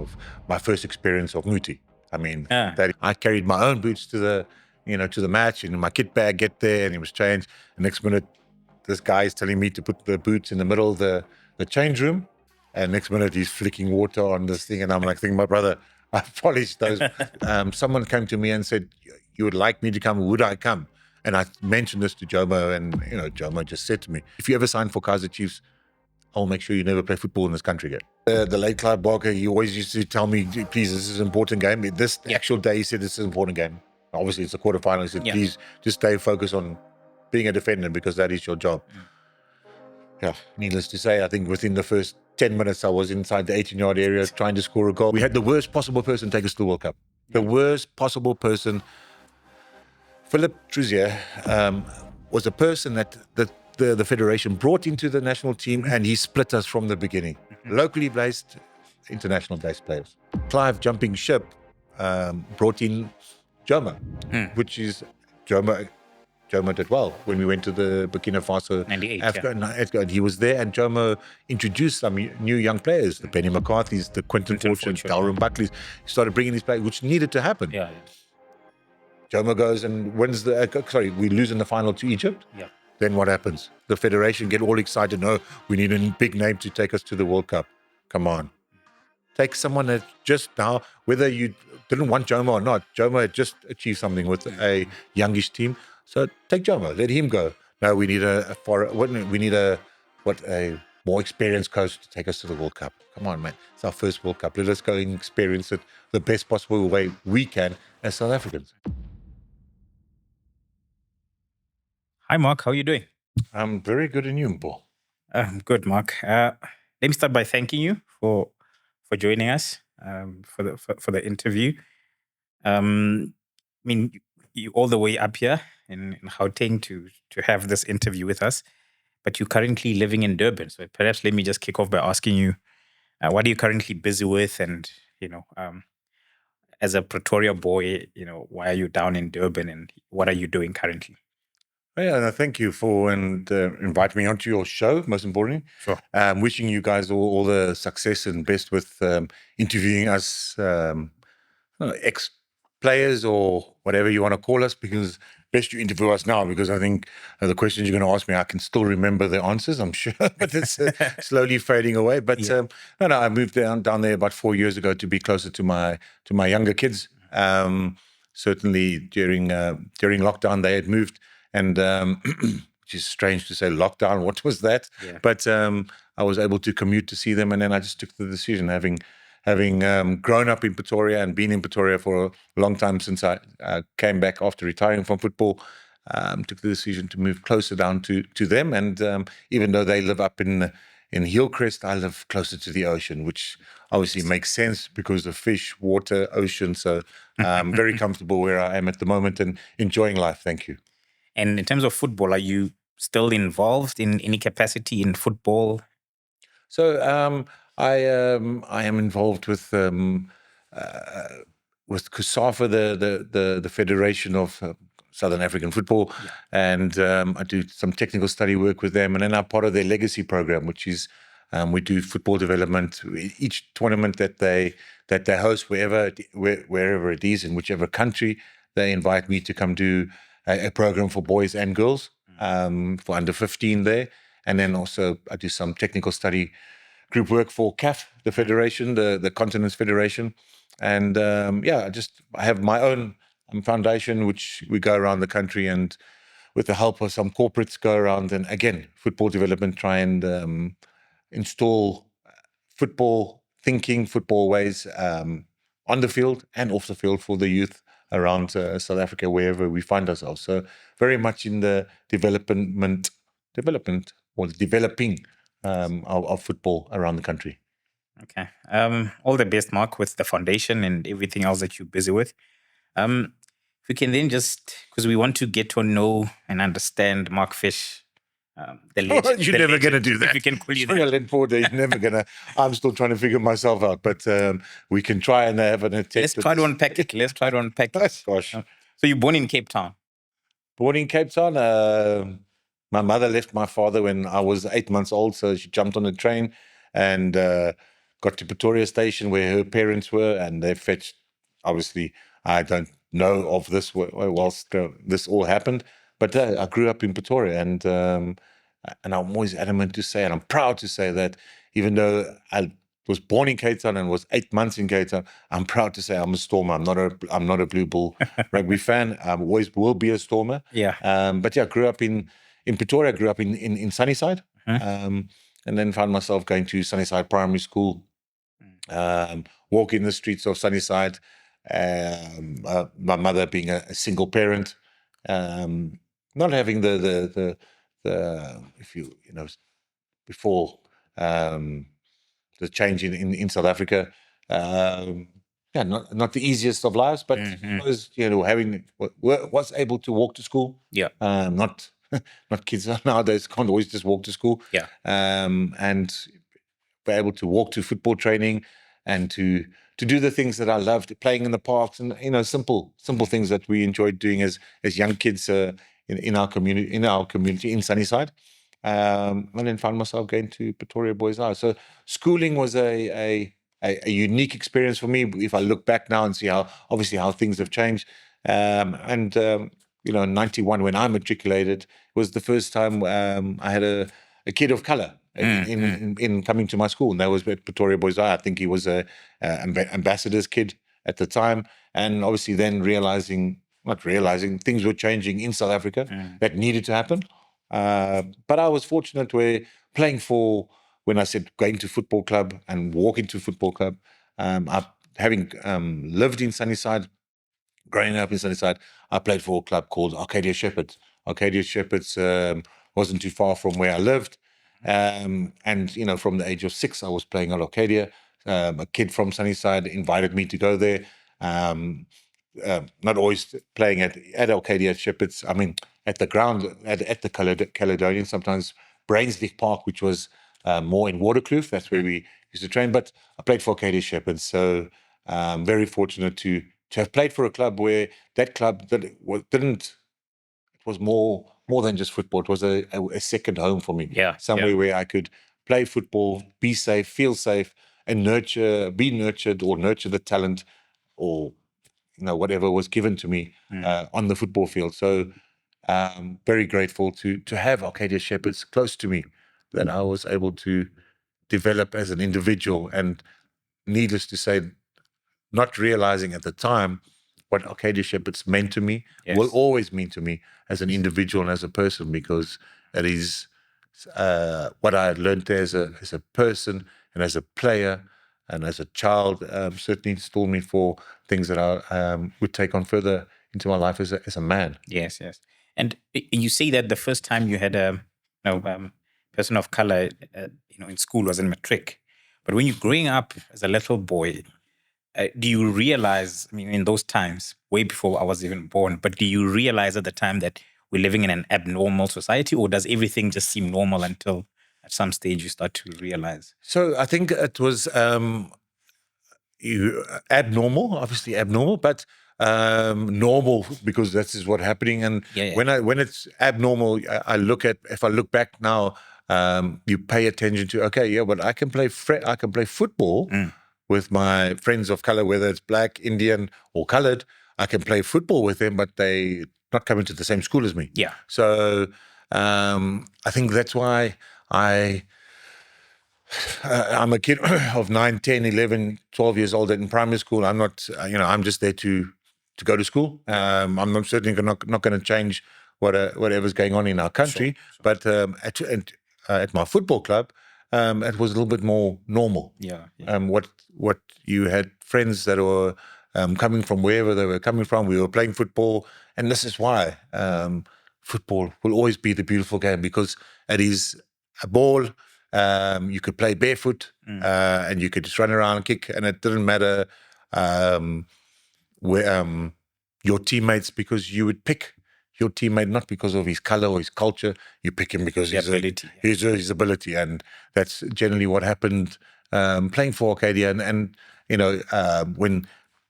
of my first experience of Muti. I mean, that I carried my own boots to the match, and my kit bag get there, and it was changed. The next minute, this guy is telling me to put the boots in the middle of the change room, and next minute he's flicking water on this thing, and I'm like thinking, my brother, I polished those. Someone came to me and said, "You would like me to come? Would I come?" And I mentioned this to Jomo, and Jomo just said to me, "If you ever sign for Kaizer Chiefs, I'll make sure you never play football in this country again." The late Clive Barker, he always used to tell me, "Please, this is an important game." This actual day, he said, "This is an important game." Obviously, it's a quarterfinal. He said, "Please, just stay focused on being a defender because that is your job." Yeah, needless to say, I think within the first 10 minutes, I was inside the 18-yard area trying to score a goal. We had the worst possible person take us to the World Cup. The worst possible person. Philippe Troussier was a person that the federation brought into the national team, and he split us from the beginning. Locally based, international based players. Clive jumping ship brought in Jomo, which is Jomo did well when we went to the Burkina Faso 98, AFCON. He was there, and Jomo introduced some new young players, the Benny McCarthy's, the Quinton Fortunes, Dalrymple Buckley's. He started bringing these players, which needed to happen. Jomo goes and wins we lose in the final to Egypt. Then what happens? The federation get all excited. No, we need a big name to take us to the World Cup. Come on. Take someone that just now, whether you didn't want Jomo or not, Jomo had just achieved something with a youngish team. So take Jomo, let him go. No, we need a more experienced coach to take us to the World Cup. Come on, man. It's our first World Cup. Let us go and experience it the best possible way we can as South Africans. Hi, Mark. How are you doing? I'm very good, and you, Paul? Good, Mark. Let me start by thanking you for joining us for the interview. I mean, you all the way up here in Gauteng to have this interview with us, but you're currently living in Durban. So perhaps let me just kick off by asking you, what are you currently busy with? And, as a Pretoria boy, why are you down in Durban, and what are you doing currently? Yeah, thank you for inviting me onto your show, most importantly. Sure. Wishing you guys all the success and best with interviewing us ex-players or whatever you want to call us, because best you interview us now, because I think the questions you're going to ask me, I can still remember the answers, I'm sure, but it's slowly fading away. But I moved down there about 4 years ago to be closer to my younger kids. Certainly during lockdown, they had moved. And which is strange to say, lockdown, what was that? Yeah. But I was able to commute to see them, and then I just took the decision, having grown up in Pretoria and been in Pretoria for a long time since I came back after retiring from football, took the decision to move closer down to them. And even though they live up in Hillcrest, I live closer to the ocean, which obviously makes sense because of fish, water, ocean. So I'm very comfortable where I am at the moment and enjoying life. Thank you. And in terms of football, are you still involved in any capacity in football? So I am involved with SAFA, the Federation of Southern African Football, and I do some technical study work with them, and then I'm part of their legacy program, which is we do football development. Each tournament that they host, wherever it is, in whichever country, they invite me to come do a program for boys and girls, for under 15 there. And then also I do some technical study group work for CAF, the federation, the Continents Federation. And I have my own foundation, which we go around the country and with the help of some corporates go around and, again, football development, try and install football thinking, football ways on the field and off the field for the youth around South Africa, wherever we find ourselves. So very much in the development or the developing of football around the country. Okay. All the best, Mark, with the foundation and everything else that you're busy with. If we can then just, because we want to get to know and understand Mark Fish, the legend. You're never going to do that. If we can call you that. You're never going to. I'm still trying to figure myself out, but we can try and have an attempt. Let's try to unpack it. Gosh. So you're born in Cape Town? Born in Cape Town. My mother left my father when I was 8 months old, so she jumped on a train and got to Pretoria station where her parents were, and they fetched. Obviously, I don't know of this whilst this all happened, but I grew up in Pretoria, and I'm always adamant to say, and I'm proud to say that even though I was born in Cape Town and was 8 months in Cape Town, I'm proud to say I'm a Stormer. I'm not a Blue Bull rugby fan. I always will be a Stormer. Yeah. But yeah, I grew up in Pretoria. I grew up in Sunnyside, and then found myself going to Sunnyside Primary School, walking the streets of Sunnyside. My mother being a single parent, not having the if you know before the change in South Africa. Yeah, not the easiest of lives, but was was able to walk to school. Yeah, not kids nowadays can't always just walk to school. Yeah, and were able to walk to football training and to do the things that I loved, playing in the parks, and simple things that we enjoyed doing as young kids in our community in Sunnyside. And then found myself going to Pretoria Boys High. So schooling was a unique experience for me. If I look back now and see how things have changed, in '91 when I matriculated was the first time I had a kid of color in coming to my school, and that was at Pretoria Boys High. I think he was a ambassador's kid at the time, and obviously then not realizing things were changing in South Africa that needed to happen. But I was fortunate where playing for, when I said going to football club and walking to football club, having lived in Sunnyside, growing up in Sunnyside, I played for a club called Arcadia Shepards. Arcadia Shepards wasn't too far from where I lived. And, from the age of 6, I was playing at Arcadia. A kid from Sunnyside invited me to go there. Not always playing at Arcadia Shepards. I mean, at the ground, at the Caledonian, sometimes Brainsleaf Park, which was more in Waterkloof. That's where we used to train. But I played for Arcadia Shepards. So very fortunate to have played for a club where that club didn't. It was more than just football. It was a second home for me. Yeah, somewhere where I could play football, be safe, feel safe, and nurture the talent, or whatever was given to me on the football field. So very grateful to have Arcadia Shepards close to me, that I was able to develop as an individual. And needless to say, not realizing at the time what Arcadia Shepards meant to me, will always mean to me as an individual and as a person, because it is what I had learned there as a person and as a player and as a child, certainly installed me for things that I would take on further into my life as a man. Yes. And you say that the first time you had a person of color, in school was in matric. But when you're growing up as a little boy, do you realize, in those times, way before I was even born, but do you realize at the time that we're living in an abnormal society, or does everything just seem normal until at some stage you start to realize? So I think it was abnormal, obviously abnormal, but normal, because this is what's happening. And when it's abnormal, if I look back now, you pay attention to, but I can play football with my friends of color, whether it's black, Indian, or colored. I can play football with them, but they not coming to the same school as me. Yeah. So I think that's why I'm a kid of 9, 10, 11, 12 years old in primary school. I'm not, I'm just there to go to school. I'm certainly not going to change whatever's going on in our country. Sure. But at my football club, it was a little bit more normal. Yeah. What you had friends that were coming from wherever they were coming from. We were playing football, and this is why football will always be the beautiful game, because it is a ball. You could play barefoot, and you could just run around and kick, and it didn't matter where your teammates, because you would pick your teammate not because of his color or his culture. You pick him because his ability, and that's generally what happened playing for Arcadia. And when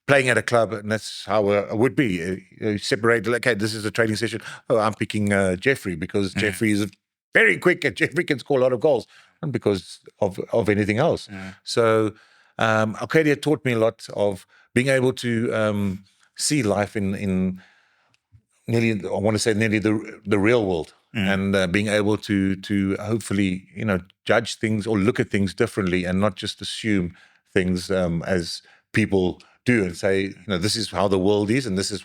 playing at a club, and that's how it would be. Separated, okay, this is a training session. Oh, I'm picking Jeffrey because Jeffrey is very quick and Jeffrey can score a lot of goals. not because of anything else. So Arcadia taught me a lot of being able to see life in nearly, I want to say nearly the real world, and being able to hopefully, judge things or look at things differently and not just assume things as people do and say, this is how the world is and this is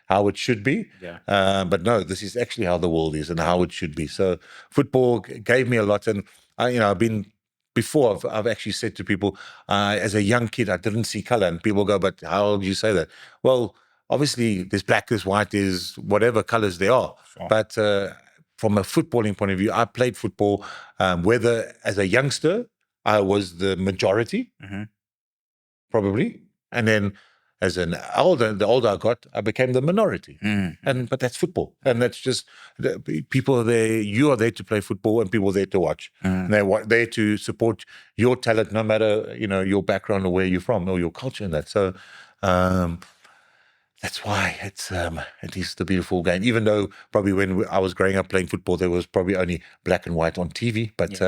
how it should be. But no, this is actually how the world is and how it should be. So football gave me a lot, and I've been. Before, I've actually said to people, as a young kid, I didn't see color. And people go, but how do you say that? Well, obviously, there's black, there's white, there's whatever colors there are. Sure. But from a footballing point of view, I played football, whether as a youngster, I was the majority, probably. And then as the older I got, I became the minority. But that's football. And that's just, people are there, you are there to play football and people are there to watch. And they're there to support your talent, no matter, your background or where you're from or your culture and that. So that's why it is the beautiful game. An though probably when I was growing up playing football, there was probably only black and white on TV. But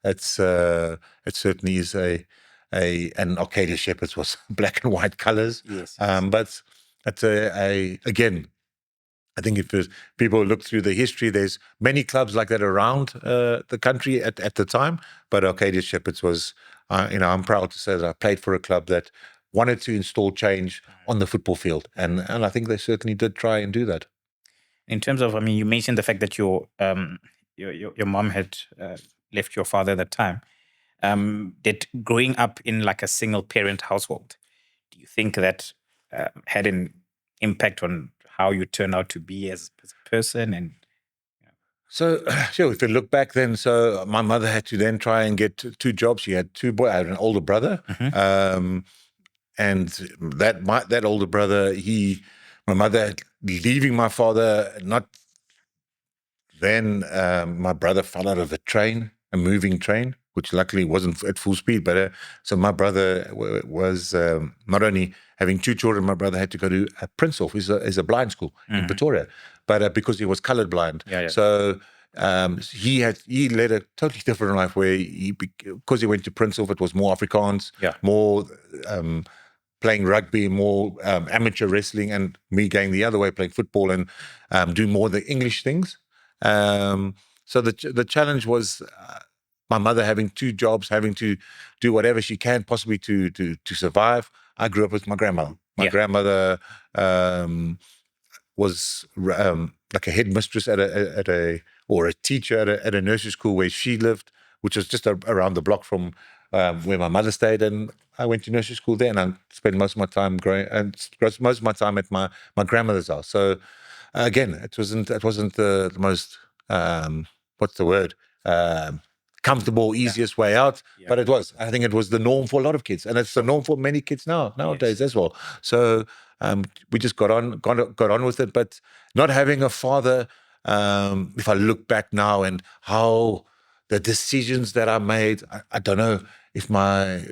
it certainly is and Arcadia Shepards was black and white colours. But it's again, I think if people look through the history, there's many clubs like that around the country at the time. But Arcadia Shepards was, I'm proud to say that I played for a club that wanted to install change on the football field, and I think they certainly did try and do that. In terms of, you mentioned the fact that your mom had left your father at that time. That growing up in like a single parent household, do you think that had an impact on how you turn out to be as a person? And so, sure, if you look back then, so my mother had to then try and get two jobs. She had two boys. I had an older brother. And that older brother, my mother leaving my father, not then, my brother fell out of a train, a moving train, which luckily wasn't at full speed. But so my brother was not only having two children, my brother had to go to Princehof, is a blind school in Pretoria, but because he was colorblind. So he led a totally different life where because he went to Princehof, it was more Afrikaans, more playing rugby, more amateur wrestling, and me going the other way, playing football and doing more of the English things. So the challenge was my mother having two jobs, having to do whatever she can possibly to survive. I grew up with my grandmother. My grandmother was like a headmistress at a teacher at a nursery school where she lived, which was just around the block from where my mother stayed, and I went to nursery school there, and I spent most of my time most of my time at my grandmother's house. So again, it wasn't the most what's the word, comfortable, easiest way out, but it was. I think it was the norm for a lot of kids, and it's the norm for many kids nowadays as well. So we just got on with it. But not having a father, if I look back now and how the decisions that I made, I don't know if my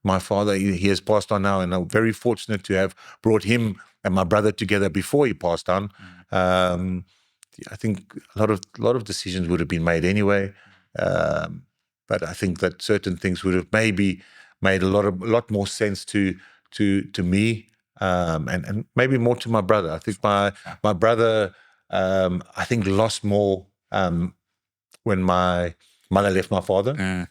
my father, he has passed on now, and I'm very fortunate to have brought him and my brother together before he passed on. I think a lot of decisions would have been made anyway, but I think that certain things would have maybe made a lot more sense to me, and maybe more to my brother. I think my brother, I think, lost more when my mother left my father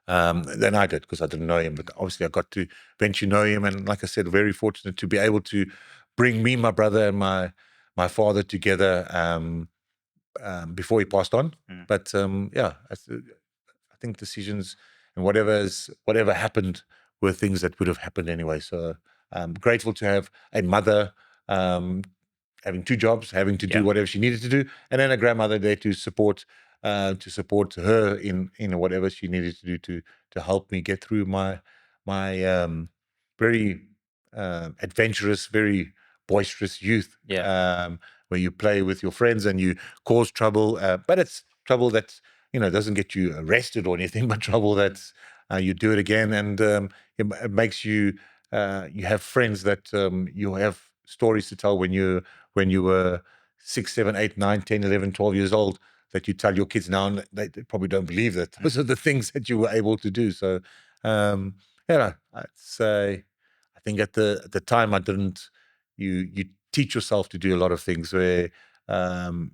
than I did, because I didn't know him. But obviously I got to eventually know him, and like I said, very fortunate to be able to bring me, my brother, and my father together before he passed on. But I think decisions and whatever happened were things that would have happened anyway. So I'm grateful to have a mother having two jobs, having to do whatever she needed to do, and then a grandmother there to support her in whatever she needed to do to help me get through my very adventurous, very boisterous youth, where you play with your friends and you cause trouble, but it's trouble that doesn't get you arrested or anything, but trouble that you do it again, and it makes you have friends that you have stories to tell when you were 6, 7, 8, 9, 10, 11, 12 years old, that you tell your kids now, and they probably don't believe that those are the things that you were able to do. So, I'd say, I think at the time I didn't. You teach yourself to do a lot of things where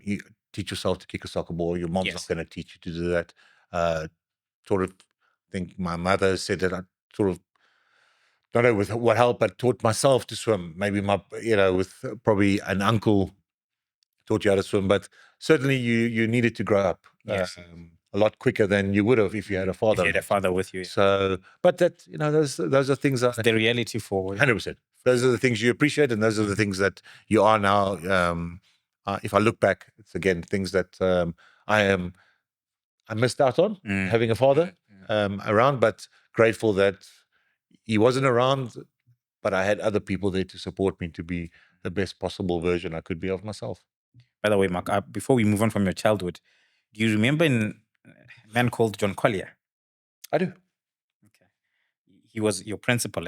you teach yourself to kick a soccer ball. Your mom's not going to teach you to do that. Sort of, I think my mother said that I sort of, don't know with what help, but taught myself to swim. Maybe with probably an uncle taught you how to swim, but certainly you needed to grow up a lot quicker than you would have if you had a father. If you had a father with you. So, but that, those are things that the reality for 100%. Those are the things you appreciate, and those are the things that you are now. If I look back, it's again things that I missed out on having a father around, but grateful that he wasn't around, but I had other people there to support me to be the best possible version I could be of myself. By the way, Mark, before we move on from your childhood, do you remember a man called John Collier? I do. Okay. He was your principal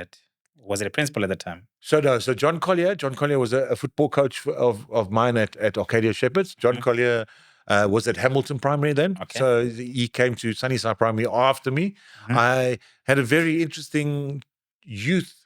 was it a principal at the time? So John Collier was a football coach of mine at Arcadia Shepards. John Collier was at Hamilton Primary then. Okay. So he came to Sunnyside Primary after me. I had a very interesting youth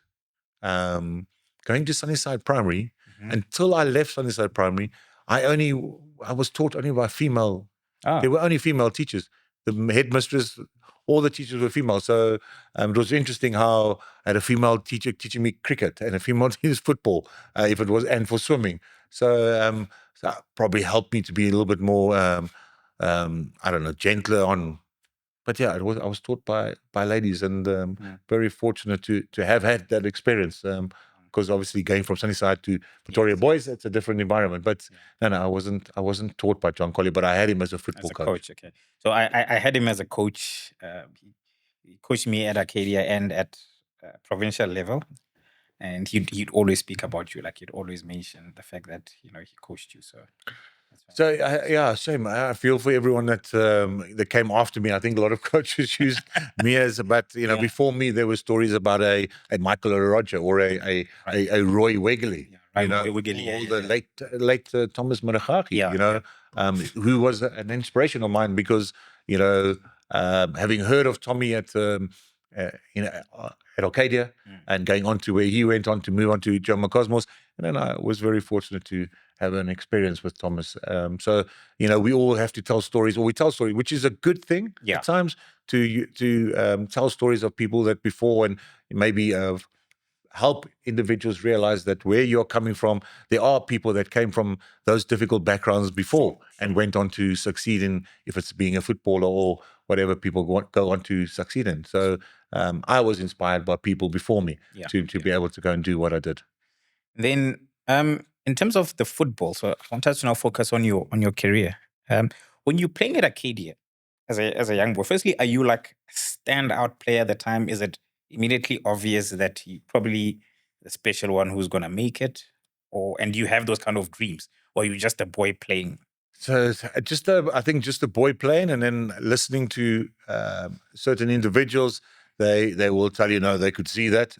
going to Sunnyside Primary. Until I left Sunnyside Primary, I was taught only by female. There were only female teachers. The headmistress, all the teachers were female. So it was interesting how I had a female teacher teaching me cricket and a female teacher football, and for swimming. So that probably helped me to be a little bit more, gentler on. But yeah, I was taught by ladies, and very fortunate to have had that experience. Because obviously going from Sunnyside to Pretoria boys, it's a different environment. But no, I wasn't taught by John Collier, but I had him as a football coach. Okay. So I had him as a coach. He coached me at Arcadia and at provincial level, and he'd always speak about you. Like he'd always mention the fact that he coached you. So. So same. I feel for everyone that came after me. I think a lot of coaches used me as, but before me there were stories about a Michael Roger or a Roy Wegley. The late Thomas Maragaki. Who was an inspiration of mine because having heard of Tommy at Arcadia and going on to where he went on to move on to Jomo Cosmos, and then I was very fortunate to have an experience with Thomas. So we all have to tell stories, or we tell stories, which is a good thing at times to tell stories of people that before, and maybe help individuals realize that where you're coming from, there are people that came from those difficult backgrounds before and went on to succeed in, if it's being a footballer or whatever people go on to succeed in. So I was inspired by people before me to be able to go and do what I did. Then in terms of the football, so I want us to now focus on your career. When you're playing at Arcadia as a young boy, firstly, are you like a standout player at the time? Is it immediately obvious that you're probably the special one who's going to make it? And do you have those kind of dreams? Or are you just a boy playing? So I think just a boy playing, and then listening to certain individuals, they will tell you, they could see that.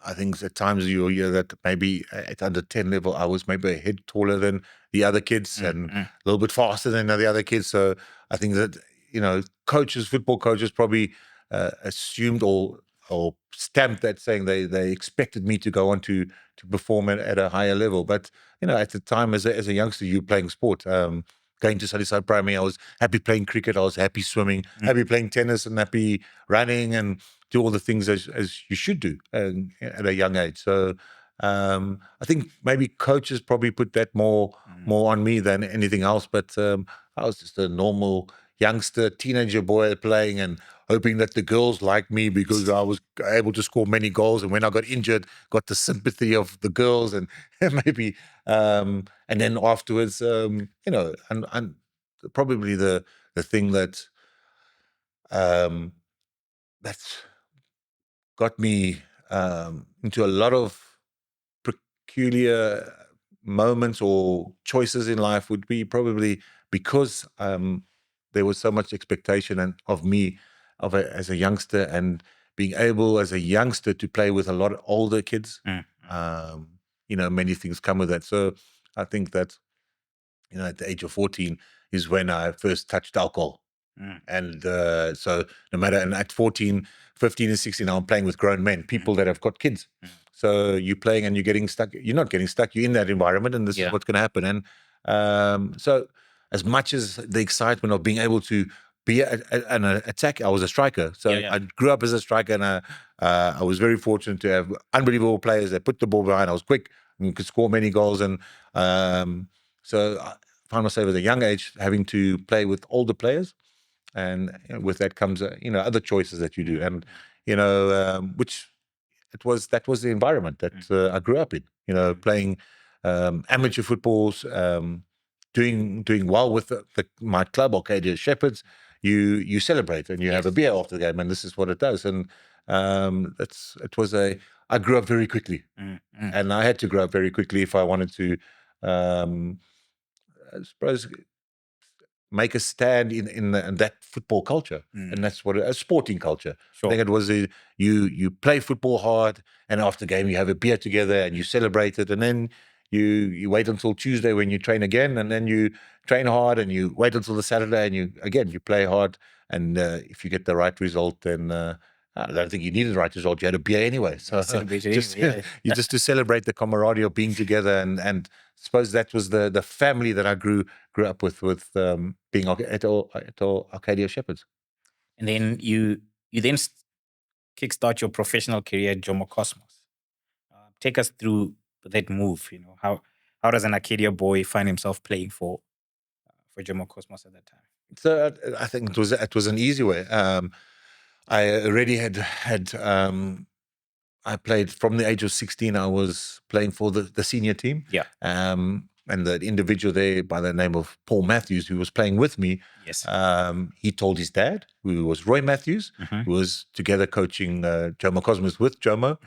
I think at times you'll hear that maybe at under 10 level, I was maybe a head taller than the other kids and a little bit faster than the other kids. So I think that, football coaches probably assumed or stamped that, saying they expected me to go on to perform at a higher level. But, at the time as a youngster, you playing sport, going to Sunnyside Primary, I was happy playing cricket, I was happy swimming, happy playing tennis, and happy running, and do all the things as you should do at a young age. So I think maybe coaches probably put that more on me than anything else. But I was just a normal youngster, teenager boy playing and hoping that the girls liked me because I was able to score many goals. And when I got injured, got the sympathy of the girls, and maybe and then afterwards, and probably the thing that that's got me into a lot of peculiar moments or choices in life would be probably because there was so much expectation of me as a youngster, and being able as a youngster to play with a lot of older kids. Many things come with that. So I think that at the age of 14, is when I first touched alcohol. And so no matter, and at 14, 15 and 16, I'm playing with grown men, people that have got kids. So you're playing and you're getting stuck. You're not getting stuck. You're in that environment, and this is what's going to happen. And so as much as the excitement of being able to be an attacker, I was a striker. So I grew up as a striker, and I was very fortunate to have unbelievable players that put the ball behind. I was quick and could score many goals. And so I found myself at a young age having to play with older players. And with that comes, other choices that you do. And, which that was the environment that I grew up in, playing amateur footballs, doing well with my club, Arcadia Shepards. You celebrate and you have a beer after the game, and this is what it does. And I grew up very quickly, and I had to grow up very quickly if I wanted to, I suppose, make a stand in that football culture. And that's what a sporting culture. Sure. I think it was you play football hard, and after the game you have a beer together and you celebrate it, and then you wait until Tuesday when you train again, and then you train hard, and you wait until the Saturday and you play hard. And if you get the right result, then I don't think you needed the right result. You had a beer anyway. So just to celebrate the camaraderie of being together, and I suppose that was the family that I grew up with being at Arcadia Shepards. And then you then kickstart your professional career at Jomo Cosmos. Take us through that move. How does an Arcadia boy find himself playing for Jomo Cosmos at that time? So I think it was an easy way. I already had I played from the age of 16. I was playing for the senior team. Yeah. And the individual there by the name of Paul Matthews, who was playing with me, he told his dad, who was Roy Matthews, who was together coaching Jomo Cosmos with Jomo.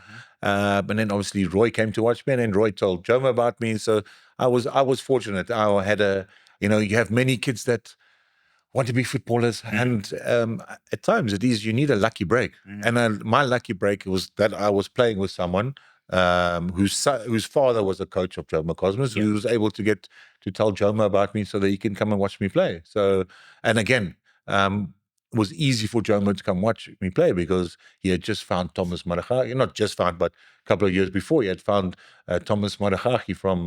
And then obviously Roy came to watch me, and then Roy told Jomo about me. So I was fortunate. I had you have many kids that want to be footballers, and at times you need a lucky break. And my lucky break was that I was playing with someone whose father was a coach of Jomo Cosmos, who was able to get to tell Jomo about me so that he can come and watch me play. So, and again, it was easy for Jomo to come watch me play because he had just found Thomas Marachaki, not just found, but a couple of years before he had found Thomas Marachaki from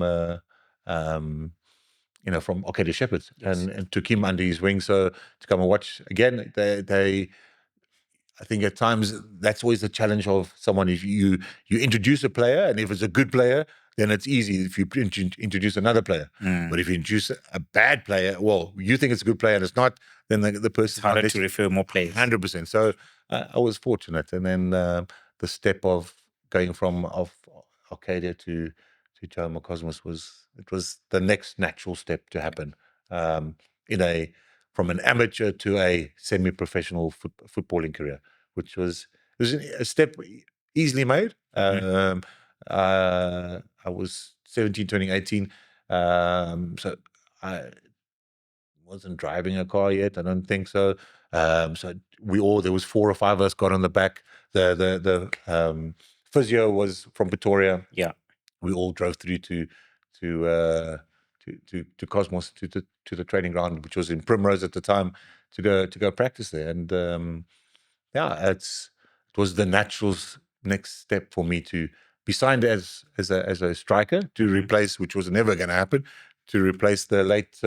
from Arcadia Shepards, and took him under his wing. So to come and watch again, they I think at times that's always the challenge of someone. If you introduce a player, and if it's a good player, then it's easy if you introduce another player. But if you introduce a bad player, well, you think it's a good player and it's not, then the person... It's harder to refer more players. 100%. So I was fortunate. And then the step of going from Arcadia to Jomo Cosmos was the next natural step to happen from an amateur to a semi-professional footballing career, which was a step easily made. I was 17, turning 18, so I wasn't driving a car yet. I don't think so. So there was 4 or 5 of us got on the back. The physio was from Pretoria. Yeah, we all drove through to Cosmos, to the training ground, which was in Primrose at the time, to go practice there. And it was the natural next step for me to be signed as a striker to replace, which was never going to happen, to replace the late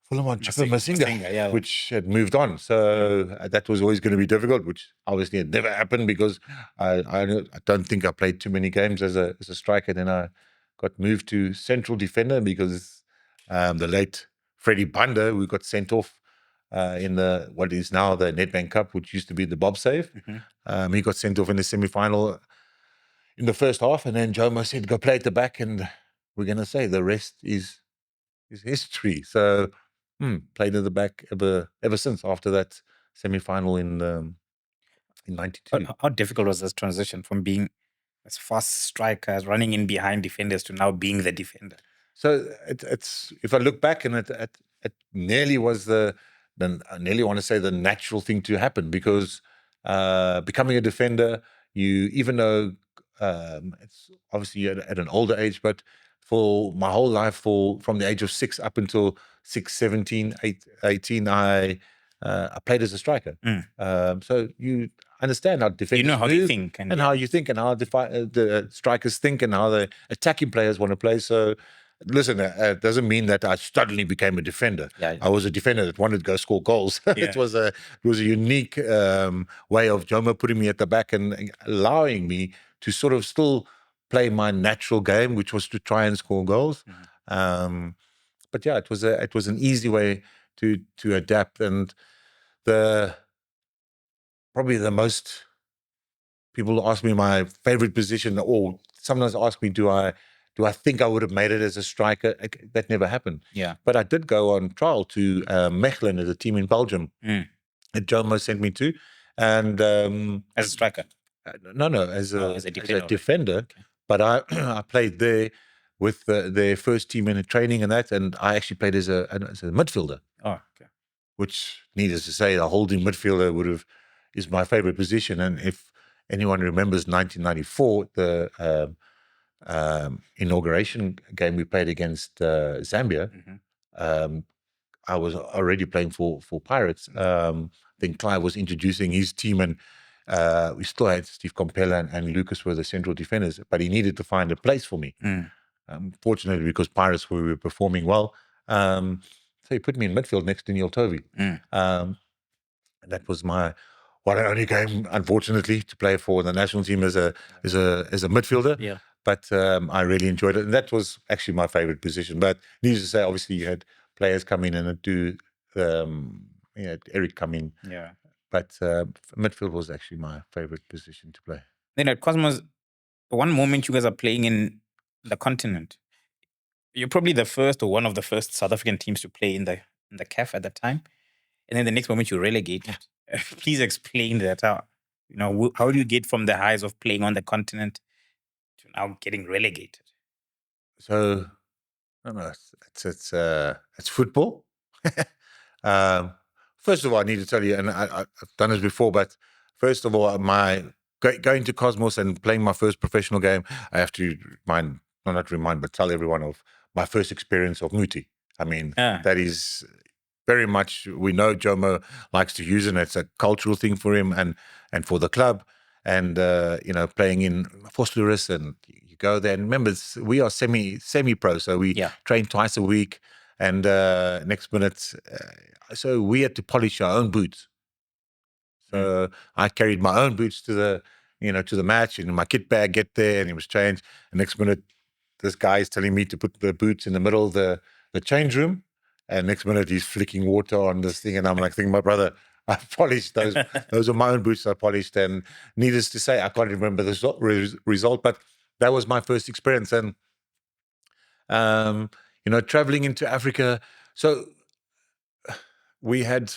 Masinga, which had moved on. So that was always going to be difficult, which obviously had never happened because I don't think I played too many games as a striker. Then I got moved to central defender because the late Freddie Banda, who got sent off in what is now the Nedbank Cup, which used to be the Bob Save. He got sent off in the semi-final in the first half, and then Jomo said, go play at the back, and we're going to say the rest is history. So played at the back ever since, after that semi-final in 92. How difficult was this transition from being as fast strikers, running in behind defenders, to now being the defender? So it's if I look back, and it nearly was I nearly want to say the natural thing to happen, because becoming a defender, even though it's obviously at an older age, but for my whole life, from the age of 6 up until 6, 17, 18, I played as a striker. So you understand how defenders how move they think and how you think and how the strikers think and how the attacking players want to play. So listen, it doesn't mean that I suddenly became a defender. I was a defender that wanted to go score goals. It was a unique way of Jomo putting me at the back and allowing me to sort of still play my natural game, which was to try and score goals. But yeah, it was an easy way to adapt. And probably the most people ask me my favorite position, or sometimes ask me, do I think I would have made it as a striker? That never happened. But I did go on trial to Mechelen, as a team in Belgium that Jomo sent me to. And as a striker? No, as a defender. Okay. But I played there with their first team in a training and that, and I actually played as a midfielder. Oh, okay. Which, needless to say, a holding midfielder is my favorite position. And if anyone remembers 1994, the inauguration game we played against Zambia, I was already playing for Pirates. Then Clive was introducing his team, and we still had Steve Compella and Lucas were the central defenders, but he needed to find a place for me. Fortunately, because Pirates were performing well, so he put me in midfield next to Neil Tovey. And that was my one and only game, unfortunately, to play for the national team as a midfielder. But I really enjoyed it, and that was actually my favorite position. But needless to say, obviously, you had players come in and do Eric come in. But midfield was actually my favorite position to play. Then at Cosmos, one moment you guys are playing in the continent, you're probably the first or one of the first South African teams to play in the CAF at that time, and then the next moment you're relegated. Please explain that. How do you get from the highs of playing on the continent to now getting relegated? So, I don't know. It's football. First of all, I need to tell you, and I've done this before, but first of all, going to Cosmos and playing my first professional game, I have to tell everyone of my first experience of Muti. I mean, that is very much, we know Jomo likes to use it, and it's a cultural thing for him and for the club. And, playing in Vosloorus, and you go there. And remember, we are semi-pro, so we train twice a week. And next minute, so we had to polish our own boots. So I carried my own boots to the match, and my kit bag, get there, and it was changed. And next minute, this guy is telling me to put the boots in the middle of the change room. And next minute, he's flicking water on this thing. And I'm like thinking, my brother, I polished those. Those are my own boots I polished. And needless to say, I can't remember the result, but that was my first experience. And, traveling into Africa. So we had,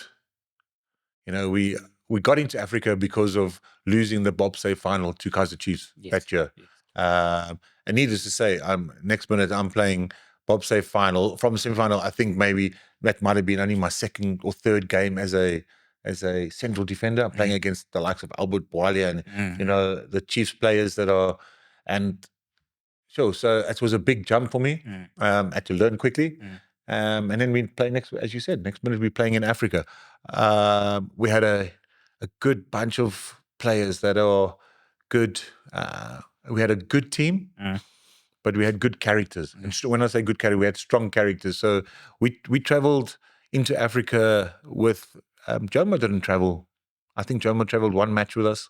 we got into Africa because of losing the bobsleigh final to Kaizer Chiefs that year. And needless to say, next minute I'm playing bobsleigh final from the semi-final. I think maybe that might have been only my second or third game as a central defender. I'm playing against the likes of Albert Boalia and the Chiefs players that are, and so it was a big jump for me. I had to learn quickly. And then we play as you said, next minute we're playing in Africa. We had a good bunch of players that are good. We had a good team, but we had good characters. And when I say good character, we had strong characters. So we traveled into Africa with Jomo didn't travel. I think Jomo traveled one match with us.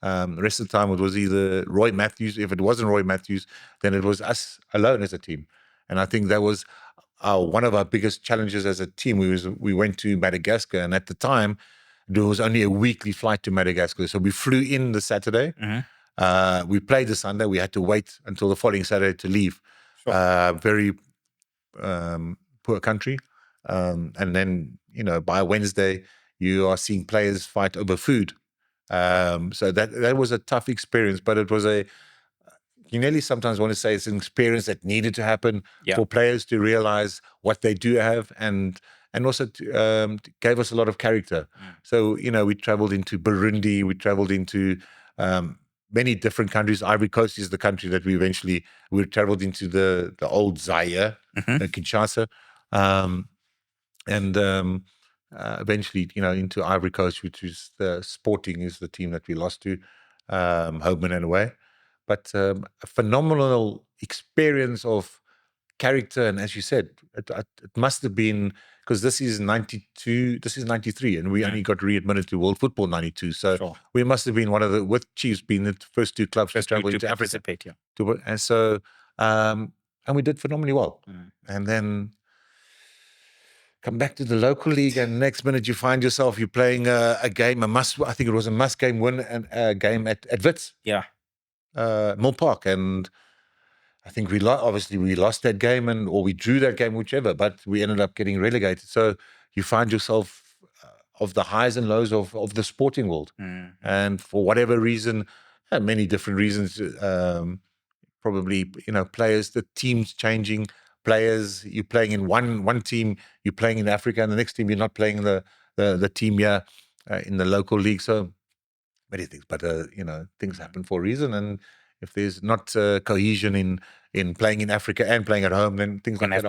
The rest of the time it was either Roy Matthews. If it wasn't Roy Matthews, then it was us alone as a team. And I think that was one of our biggest challenges as a team. We went to Madagascar, and at the time there was only a weekly flight to Madagascar. So we flew in the Saturday. We played the Sunday. We had to wait until the following Saturday to leave. Very poor country. And then, by Wednesday, you are seeing players fight over food. So that was a tough experience, but it was you nearly sometimes want to say it's an experience that needed to happen for players to realize what they do have, and also gave us a lot of character. So, we traveled into Burundi, we traveled into many different countries. Ivory Coast is the country that we traveled into the old Zaire, Kinshasa, and eventually, into Ivory Coast, which is the Sporting is the team that we lost to, home and away. But a phenomenal experience of character, and as you said, it must have been, because this is 92, this is 93, and we only got readmitted to World Football 92. So we must have been one of the, with Chiefs being the first two clubs to travel into Africa. And so, and we did phenomenally well. And then come back to the local league, and next minute you find yourself, you're playing a game, I think it was a must game win, and a game at Wits. Mill Park, and I think we lost that game, or we drew that game, whichever, but we ended up getting relegated. So you find yourself of the highs and lows of the sporting world. And for whatever reason, many different reasons, probably, players, the teams changing, players, you're playing in one team, you're playing in Africa, and the next team you're not playing the team here in the local league. So many things, but things happen for a reason, and if there's not cohesion in playing in Africa and playing at home, then things like that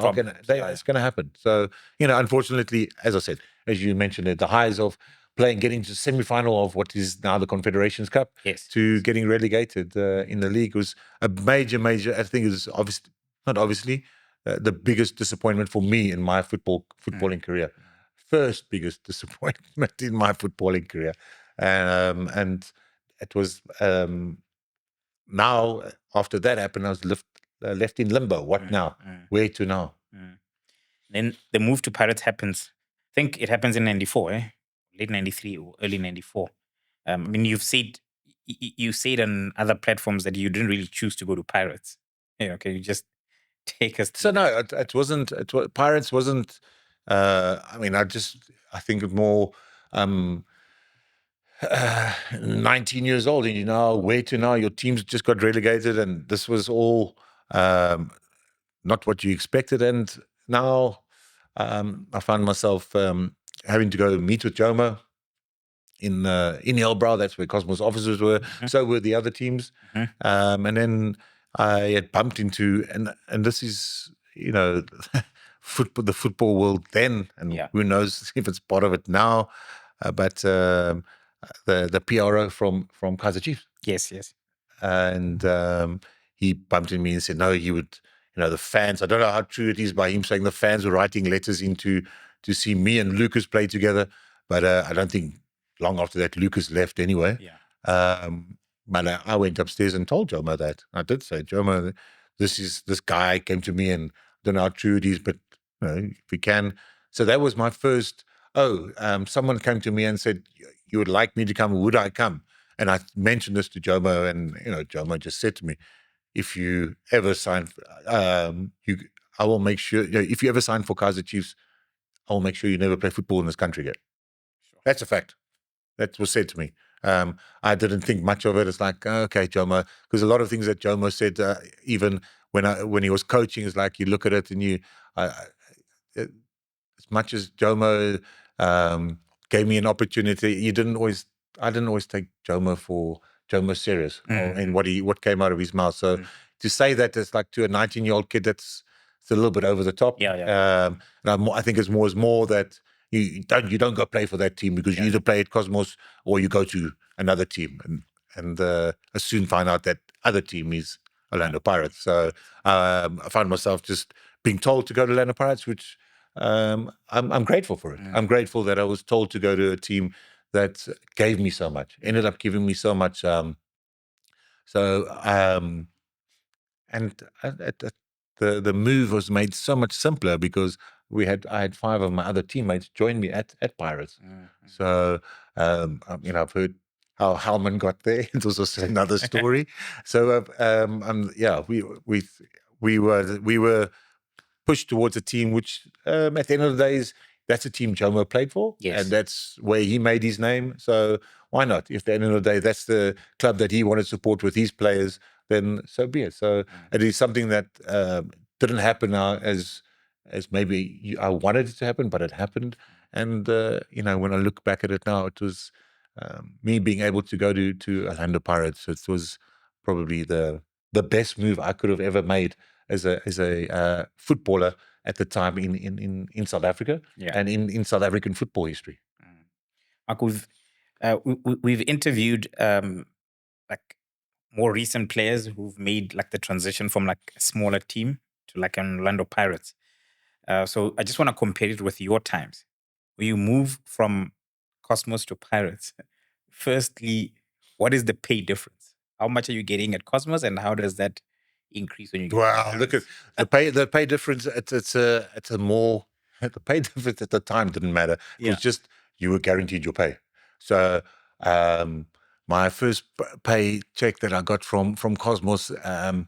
it's going to happen. So, unfortunately, as I said, as you mentioned, the highs of getting to the semi-final of what is now the Confederations Cup, to getting relegated in the league was a major, I think it was the biggest disappointment for me in my footballing career. First biggest disappointment in my footballing career. And it was now, after that happened, I was left in limbo. What now? Where to now? Then the move to Pirates happens. I think it happens in 94, late 93 or early 94. I mean, you said on other platforms that you didn't really choose to go to Pirates. Okay, you just take us. So no, it wasn't. Pirates wasn't. I mean, I think it more. 19 years old, and where to now? Your team's just got relegated, and this was all not what you expected. And now I found myself having to go meet with Jomo in Elbrow. That's where Cosmos officers were. So were the other teams. And then I had bumped into, and this is, the football world then, and who knows if it's part of it now. But the PRO from Kaizer Chiefs. Yes. And he bumped into me and said, no, he would, the fans, I don't know how true it is by him saying the fans were writing letters in to see me and Lucas play together. But I don't think long after that, Lucas left anyway. But I went upstairs and told Jomo that. I did say, Jomo, this guy came to me, and I don't know how true it is, but if we can. So that was my first, someone came to me and said, you would like me to come, would I come? And I mentioned this to Jomo, and Jomo just said to me, if you ever sign, I will make sure, if you ever sign for Kaizer Chiefs, I will make sure you never play football in this country again. That's a fact. That was said to me. I didn't think much of it. It's like, okay, Jomo, because a lot of things that Jomo said, even when he was coaching, is like you look at it and as much as Jomo gave me an opportunity, I didn't always take Jomo serious and what came out of his mouth. So to say that it's like to a 19-year-old kid, it's a little bit over the top. And I think it's more that you don't go play for that team, because you either play at Cosmos or you go to another team, and I soon find out that other team is Orlando Pirates. So I found myself just being told to go to Orlando Pirates, which I'm grateful for it. I'm grateful that I was told to go to a team that gave me so much, ended up giving me so much. And the move was made so much simpler because I had 5 of my other teammates join me at Pirates. So I've heard how Hellman got there. It was also another story. So we were pushed towards a team which at the end of the day that's a team Jomo played for, and that's where he made his name. So why not? If at the end of the day that's the club that he wanted to support with his players, then so be it. So it is something that didn't happen now as maybe I wanted it to happen, but it happened. And when I look back at it now, it was me being able to go to Orlando Pirates, it was probably the best move I could have ever made as a footballer at the time in South Africa and in South African football history. Mark, we've interviewed like more recent players who've made like the transition from like a smaller team to like an Orlando Pirates. So I just want to compare it with your times. When you move from Cosmos to Pirates, firstly, what is the pay difference? How much are you getting at Cosmos, and how does that increase when you get? Wow, look at the pay difference. It's a more the pay difference at the time didn't matter. It was just you were guaranteed your pay. So my first pay check that I got from Cosmos, I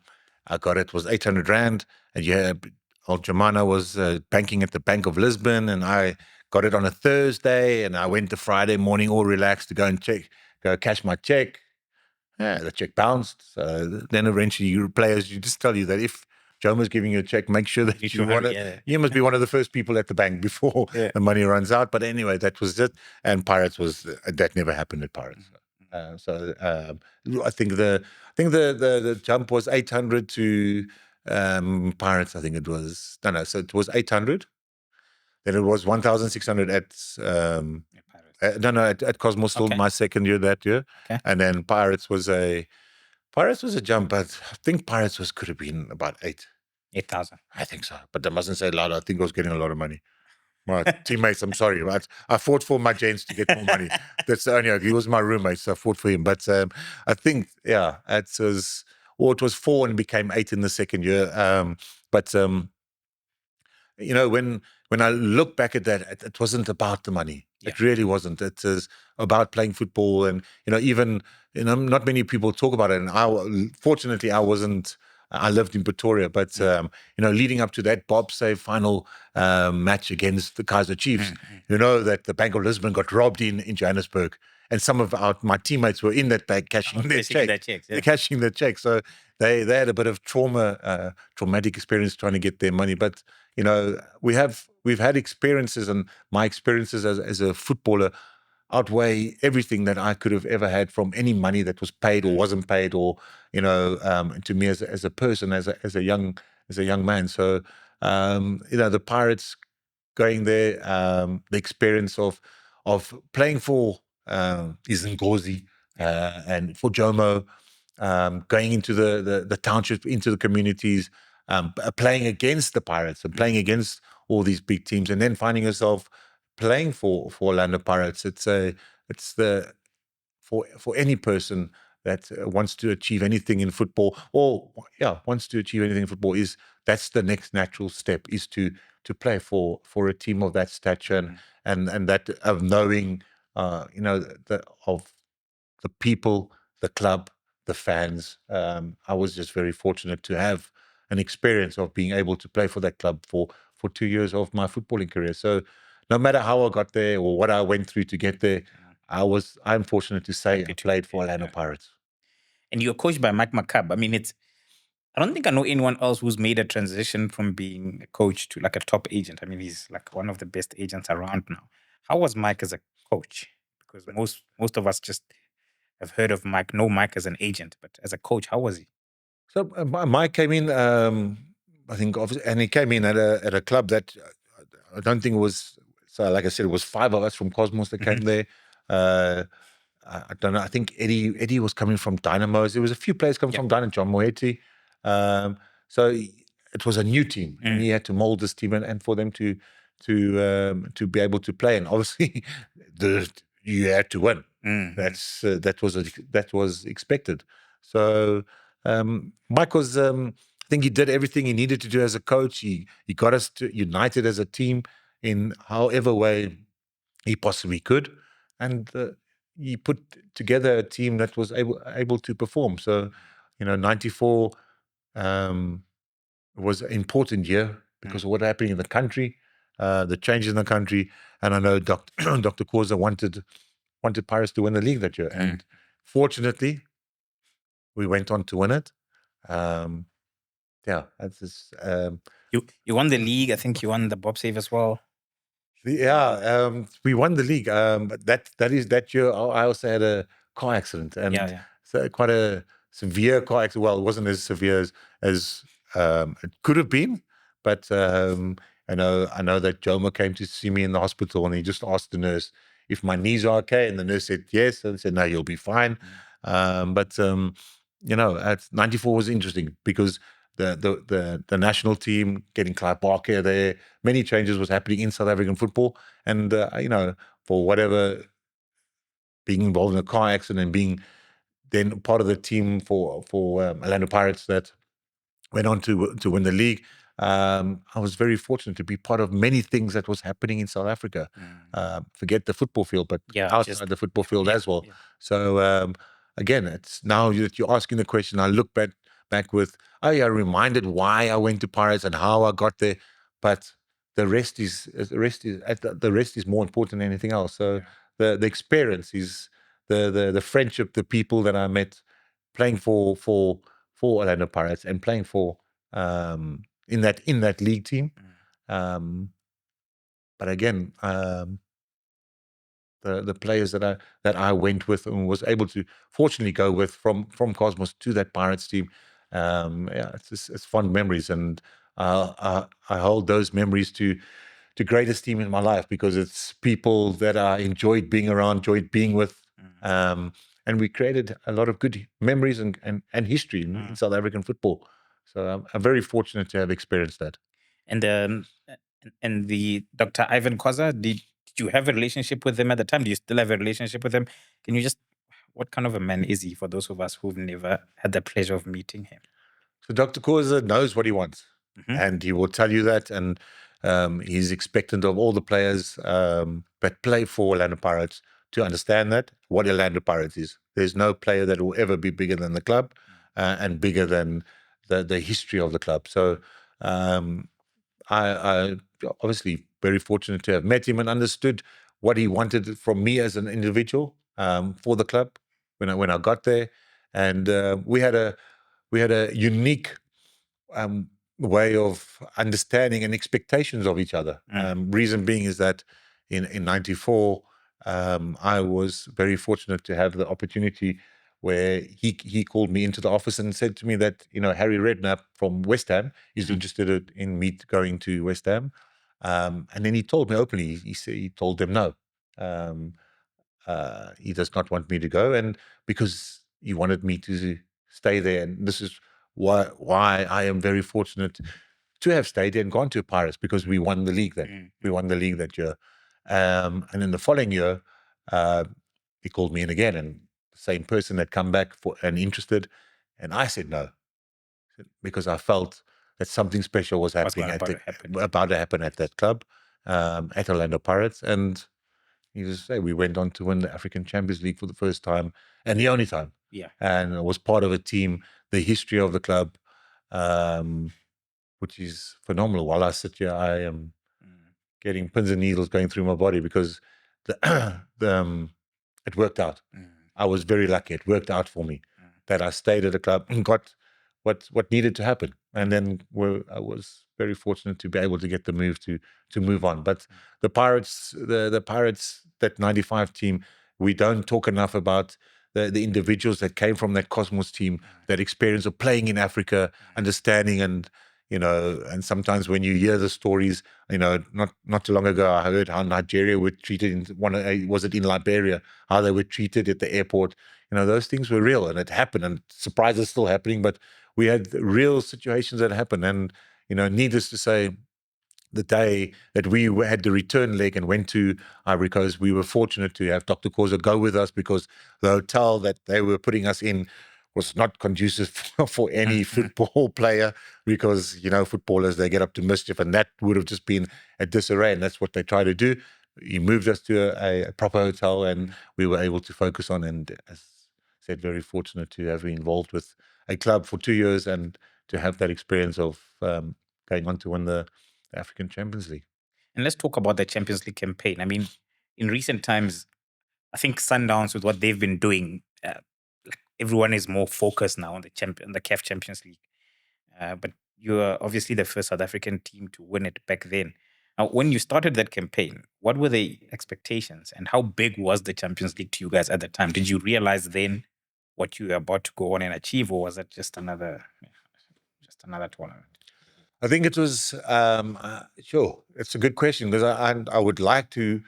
got it was 800 rand, and old Jemana was banking at the Bank of Lisbon, and I got it on a Thursday, and I went to Friday morning all relaxed to go cash my check. Yeah, the check bounced. So then eventually your players, you just tell you that if Jomo's giving you a check, make sure that you must be one of the first people at the bank before the money runs out. But anyway, that was it. And Pirates that never happened at Pirates. I think the jump was 800 to Pirates. I think it was so it was 800. Then it was 1,600 at at Cosmos, still my second year that year. Okay. And then Pirates was a jump, but I think Pirates could have been about 8,000. I think so. But that mustn't say loud. I think I was getting a lot of money. My teammates, I'm sorry, but I fought for my gents to get more money. That's the only, he was my roommate, so I fought for him. But I think, it was 4 and became 8 in the second year. When I look back at that, it wasn't about the money. Yeah. It really wasn't. It is about playing football, and even not many people talk about it. And fortunately, I wasn't. I lived in Pretoria, but leading up to that Bob Save final match against the Kaizer Chiefs, that the Bank of Lisbon got robbed in Johannesburg, and some of my teammates were in that bank cashing their check. They're cashing their check, so they had a bit of traumatic experience trying to get their money. But we've had experiences, and my experiences as a footballer outweigh everything that I could have ever had from any money that was paid or wasn't paid, or to me as a person, as a young man. So the Pirates going there, the experience of playing for Izingozi and for Jomo, going into the township, into the communities, playing against the Pirates and playing against all these big teams, and then finding yourself playing for Orlando Pirates. For any person that wants to achieve anything in football, that's the next natural step, is to play for a team of that stature, and that of knowing of the people, the club, the fans. I was just very fortunate to have an experience of being able to play for that club for 2 years of my footballing career. So no matter how I got there or what I went through to get there, I'm fortunate to say I played for Orlando Pirates. And you're coached by Mike McCabe. I mean, I don't think I know anyone else who's made a transition from being a coach to like a top agent. I mean, he's like one of the best agents around now. How was Mike as a coach? Because most of us just have heard of Mike, know Mike as an agent, but as a coach, how was he? So Mike came in, I think, and he came in at a club that I don't think it was. So, like I said, it was 5 of us from Cosmos that came there. I don't know. I think Eddie was coming from Dynamos. There was a few players coming from Dynamo, John Moeti. So it was a new team, and he had to mold this team and for them to be able to play. And obviously, you had to win. That was expected. So Mike was. I think he did everything he needed to do as a coach. He got us united as a team in however way he possibly could, and he put together a team that was able to perform. So, 94 was an important year because of what happened in the country, the changes in the country, and I know Dr. Khoza wanted Pirates to win the league that year, and fortunately, we went on to win it. That's just. You won the league. I think you won the Bob Save as well. We won the league. But that year I also had a car accident, and so quite a severe car accident. Well, it wasn't as severe as it could have been, but I know that Jomo came to see me in the hospital, and he just asked the nurse if my knees are okay, and the nurse said yes, and said no, you'll be fine. But at 94 was interesting because the national team getting Clive there, many changes was happening in South African football, and for whatever, being involved in a car accident and being then part of the team for Orlando Pirates that went on to win the league. I was very fortunate to be part of many things that was happening in South Africa. Forget the football field, but outside the football field as well. So again, it's now that you're asking the question, I look back with, I reminded why I went to Pirates and how I got there, but the rest is more important than anything else. So the experience is the friendship, the people that I met playing for Orlando Pirates and playing for in that league team. But again, the players that I went with and was able to fortunately go with from Cosmos to that Pirates team, it's fond memories, and I hold those memories to greatest team in my life because it's people that I enjoyed being around, enjoyed being with. And we created a lot of good memories and history in South African football. So I'm very fortunate to have experienced that. And the Dr. Ivan Khoza, did you have a relationship with him at the time? Do you still have a relationship with him? Can you what kind of a man is he for those of us who've never had the pleasure of meeting him? So Dr. Khoza knows what he wants, and he will tell you that, and he's expectant of all the players that play for Orlando Pirates to understand that, what Orlando Pirates is. There's no player that will ever be bigger than the club and bigger than the history of the club. So I obviously very fortunate to have met him and understood what he wanted from me as an individual for the club when I got there, and we had a unique way of understanding and expectations of each other. Reason being is that in 94, I was very fortunate to have the opportunity where he called me into the office and said to me that, Harry Redknapp from West Ham is interested in me going to West Ham. And then he told me openly, he told them no. He does not want me to go, and because he wanted me to stay there. And this is why I am very fortunate to have stayed there and gone to Pirates, because we won the league then. We won the league that year. And in the following year, he called me in again, and the same person had come back and interested. And I said no, because I felt that something special was happening about to happen at that club, at Orlando Pirates. And we went on to win the African Champions League for the first time and the only time. And I was part of a team, the history of the club, which is phenomenal. While I sit here, I am getting pins and needles going through my body because it worked out. I was very lucky. It worked out for me that I stayed at the club and got what needed to happen. And then I was very fortunate to be able to get the move to move on. But the Pirates, the Pirates, that 95 team, we don't talk enough about the individuals that came from that Cosmos team, that experience of playing in Africa, understanding, and and sometimes when you hear the stories, not too long ago, I heard how Nigeria were treated was it in Liberia, how they were treated at the airport. Those things were real, and it happened, and surprises are still happening, but we had real situations that happened. And, needless to say, the day that we had the return leg and went to Ivory Coast, we were fortunate to have Dr. Khoza go with us, because the hotel that they were putting us in was not conducive for any football player, because, footballers, they get up to mischief, and that would have just been a disarray, and that's what they try to do. He moved us to a proper hotel, and we were able to focus on, and as I said, very fortunate to have been involved with a club for 2 years and to have that experience of going on to win the African Champions League. And let's talk about the Champions League campaign. I mean, in recent times, I think Sundowns, with what they've been doing, everyone is more focused now on the CAF Champions League. But you are obviously the first South African team to win it back then. Now, when you started that campaign, what were the expectations and how big was the Champions League to you guys at the time? Did you realize then what you were about to go on and achieve, or was it just another tournament? I think it was, sure, it's a good question, because I would like to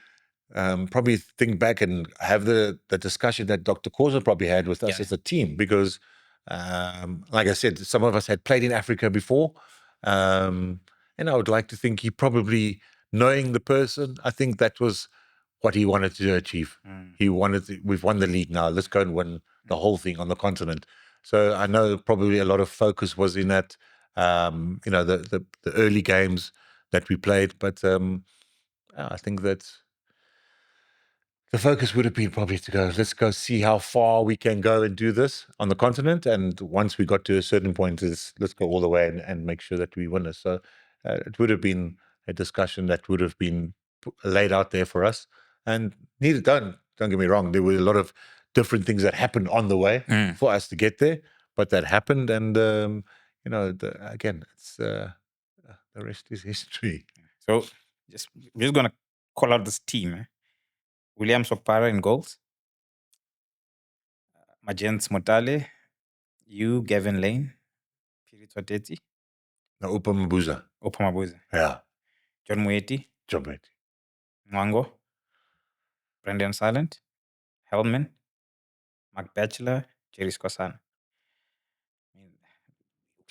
probably think back and have the discussion that Dr. Causa probably had with us as a team, because like I said, some of us had played in Africa before, and I would like to think he probably, knowing the person, I think that was what he wanted to achieve. He wanted we've won the league now, let's go and win the whole thing on the continent. So I know probably a lot of focus was in that, the early games that we played, but I think that the focus would have been probably to go, let's go see how far we can go and do this on the continent. And once we got to a certain point, let's go all the way and make sure that we win this. So it would have been a discussion that would have been laid out there for us. And don't get me wrong, there were a lot of different things that happened on the way for us to get there, but that happened. And, again, it's the rest is history. So we're just going to call out this team. William Sopara in goals. Majens Motale. You, Gavin Lane. Philippe Troussier. No, Upamabuza. Yeah. John Mueti. Mwango. Brendan Silent. Hellman. Mark Batchelor. Jerry Skosana.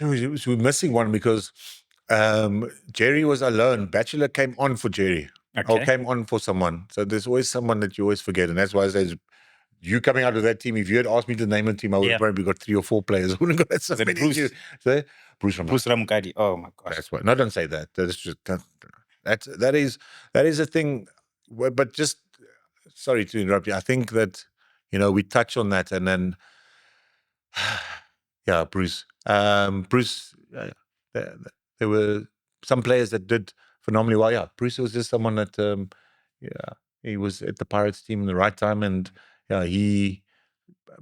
We're missing one because Jerry was alone. Batchelor came on for Jerry. Or came on for someone. So there's always someone that you always forget. And that's why I say, you coming out of that team, if you had asked me to name a team, I would have probably got 3 or 4 players. I wouldn't have got so many. Bruce Ramukadi. Oh my gosh. That's why. No, don't say that. That is just that is a thing. But just, sorry to interrupt you. I think that, we touch on that, and then Bruce. There were some players that did phenomenally well. Yeah, Bruce was just someone that, he was at the Pirates team in the right time, and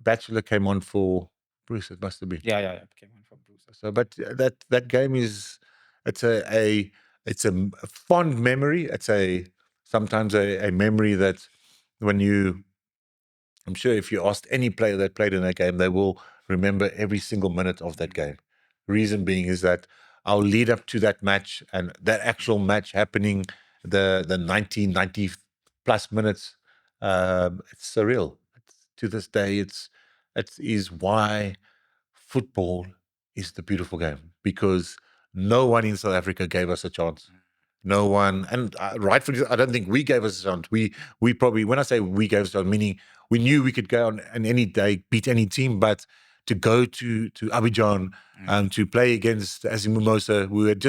Batchelor came on for Bruce. It must have been. Yeah, came on for Bruce. So, but that game it's a fond memory. It's sometimes a memory that I'm sure if you asked any player that played in that game, they will remember every single minute of that game. Reason being is that our lead up to that match, and that actual match happening, the 90 plus minutes, it's surreal. To this day, it is why football is the beautiful game, because no one in South Africa gave us a chance. No one, and rightfully, I don't think we gave us a chance. We probably, when I say we gave us a chance, meaning we knew we could go on and any day beat any team, but to go to Abidjan to play against Azimumumosa, we had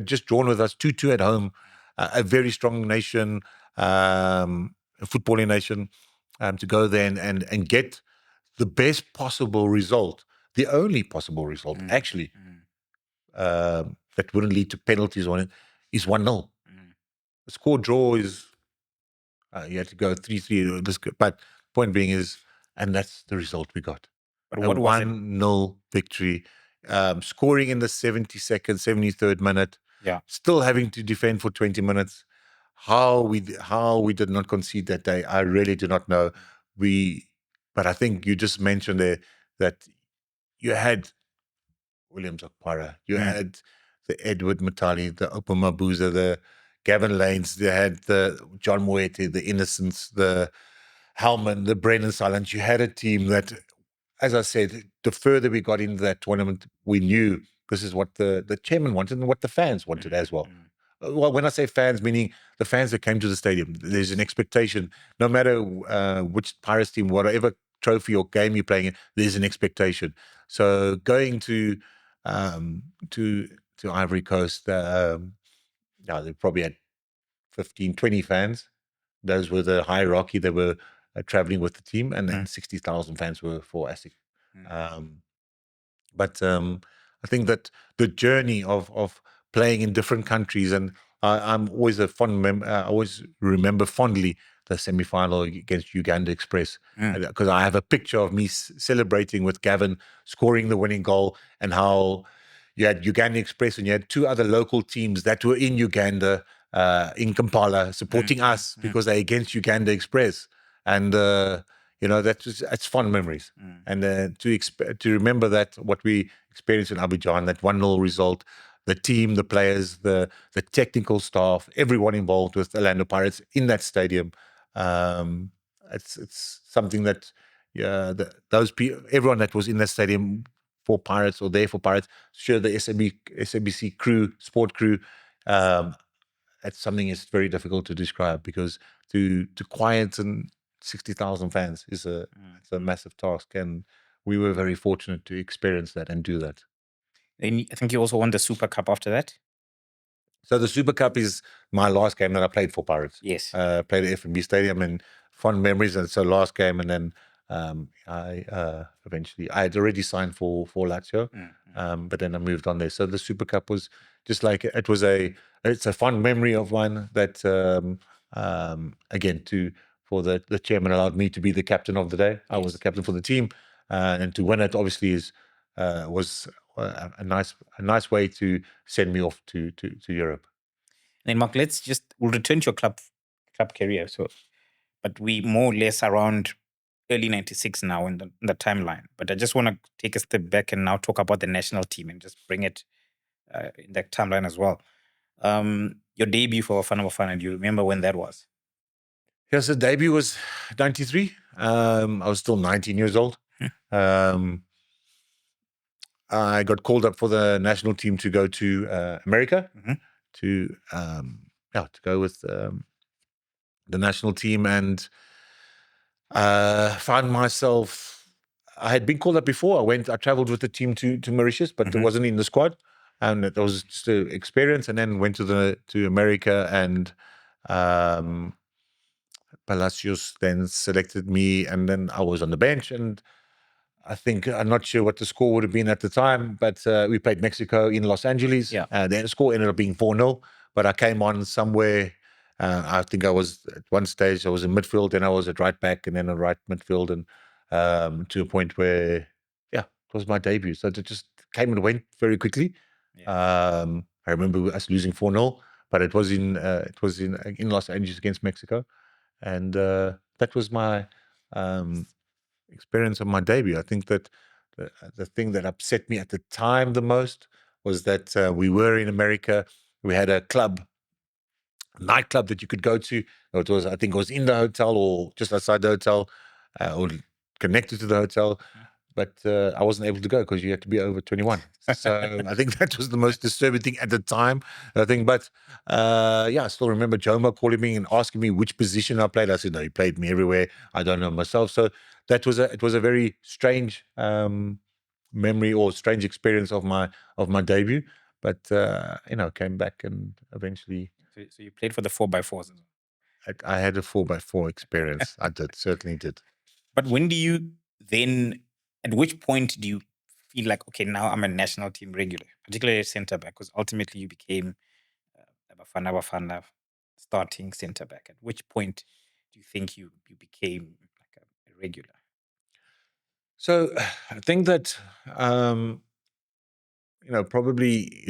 just drawn with us 2-2 at home, a very strong nation, a footballing nation, to go there and get the best possible result, the only possible result, actually, that wouldn't lead to penalties on it, is 1-0. The score draw is, you had to go 3-3. But point being is, and that's the result we got. But what was 1-0 victory, scoring in the 72nd, 73rd minute, still having to defend for 20 minutes. How we did not concede that day, I really do not know. But I think you just mentioned there that you had William Zakpara, you had the Edward Matali, the Upamabuza, the Gavin Lanes, they had the John Moete, the Innocents, the Hellman, the Brendan Silent. You had a team that, as I said, the further we got into that tournament, we knew this is what the chairman wanted and what the fans wanted as well. Well, when I say fans, meaning the fans that came to the stadium, there's an expectation. No matter which Pirates team, whatever trophy or game you're playing in, there's an expectation. So going to Ivory Coast, they probably had 15, 20 fans. Those were the hierarchy that were traveling with the team, and then 60,000 fans were for ASIC. But I think that the journey of playing in different countries, and I'm always I always remember fondly the semi-final against Uganda Express, because I have a picture of me celebrating with Gavin scoring the winning goal, and how you had Uganda Express and you had 2 other local teams that were in Uganda in Kampala supporting us because they're against Uganda Express. And, it's fond memories. And to remember that, what we experienced in Abidjan, that 1-0 result, the team, the players, the technical staff, everyone involved with Orlando Pirates in that stadium, it's something that those people, everyone that was in that stadium for Pirates or there for Pirates, sure, the SABC crew, sport crew, that's something that's very difficult to describe, because to quiet and 60,000 fans is it's a massive task, and we were very fortunate to experience that and do that. And I think you also won the Super Cup after that. So the Super Cup is my last game that I played for Pirates. Yes. Played at FNB Stadium, and fond memories. And so last game, and then I had already signed for Lazio, but then I moved on there. So the Super Cup was just like, it's a fond memory of mine that, again, for the chairman allowed me to be the captain of the day. Yes. I was the captain for the team, and to win it obviously was a nice way to send me off to Europe. And then Mark, we'll return to your club career. So, but we more or less around early '96 now in the timeline. But I just want to take a step back and now talk about the national team and just bring it in that timeline as well. Your debut for Bafana, do you remember when that was? Yes, the debut was '93. I was still 19 years old. I got called up for the national team to go to America to go with the national team, and found myself. I had been called up before. I traveled with the team to Mauritius, but it wasn't in the squad, and it was just an experience. And then went to America, and Palacios then selected me, and then I was on the bench, and I'm not sure what the score would have been at the time, but we played Mexico in Los Angeles. Yeah. The score ended up being 4-0, but I came on somewhere. I think I was at one stage, I was in midfield, and I was at right back, and then at right midfield, and to a point where, it was my debut. So it just came and went very quickly. Yeah. I remember us losing 4-0, but it was in Los Angeles against Mexico, and that was my experience of my debut. I think that the thing that upset me at the time the most was that we were in America. We had a nightclub that you could go to. I think it was in the hotel or just outside the hotel, or connected to the hotel. But I wasn't able to go because you had to be over 21. So I think that was the most disturbing thing at the time, I think. But I still remember Jomo calling me and asking me which position I played. I said, no, he played me everywhere. I don't know myself. So it was a very strange memory or strange experience of my debut. But came back and eventually. So you played for the 4x4s. I had a 4x4 experience. I certainly did. But at which point do you feel like, okay, now I'm a national team regular, particularly centre back, because ultimately you became a Bafana starting centre back. At which point do you think you became like a regular? So I think that probably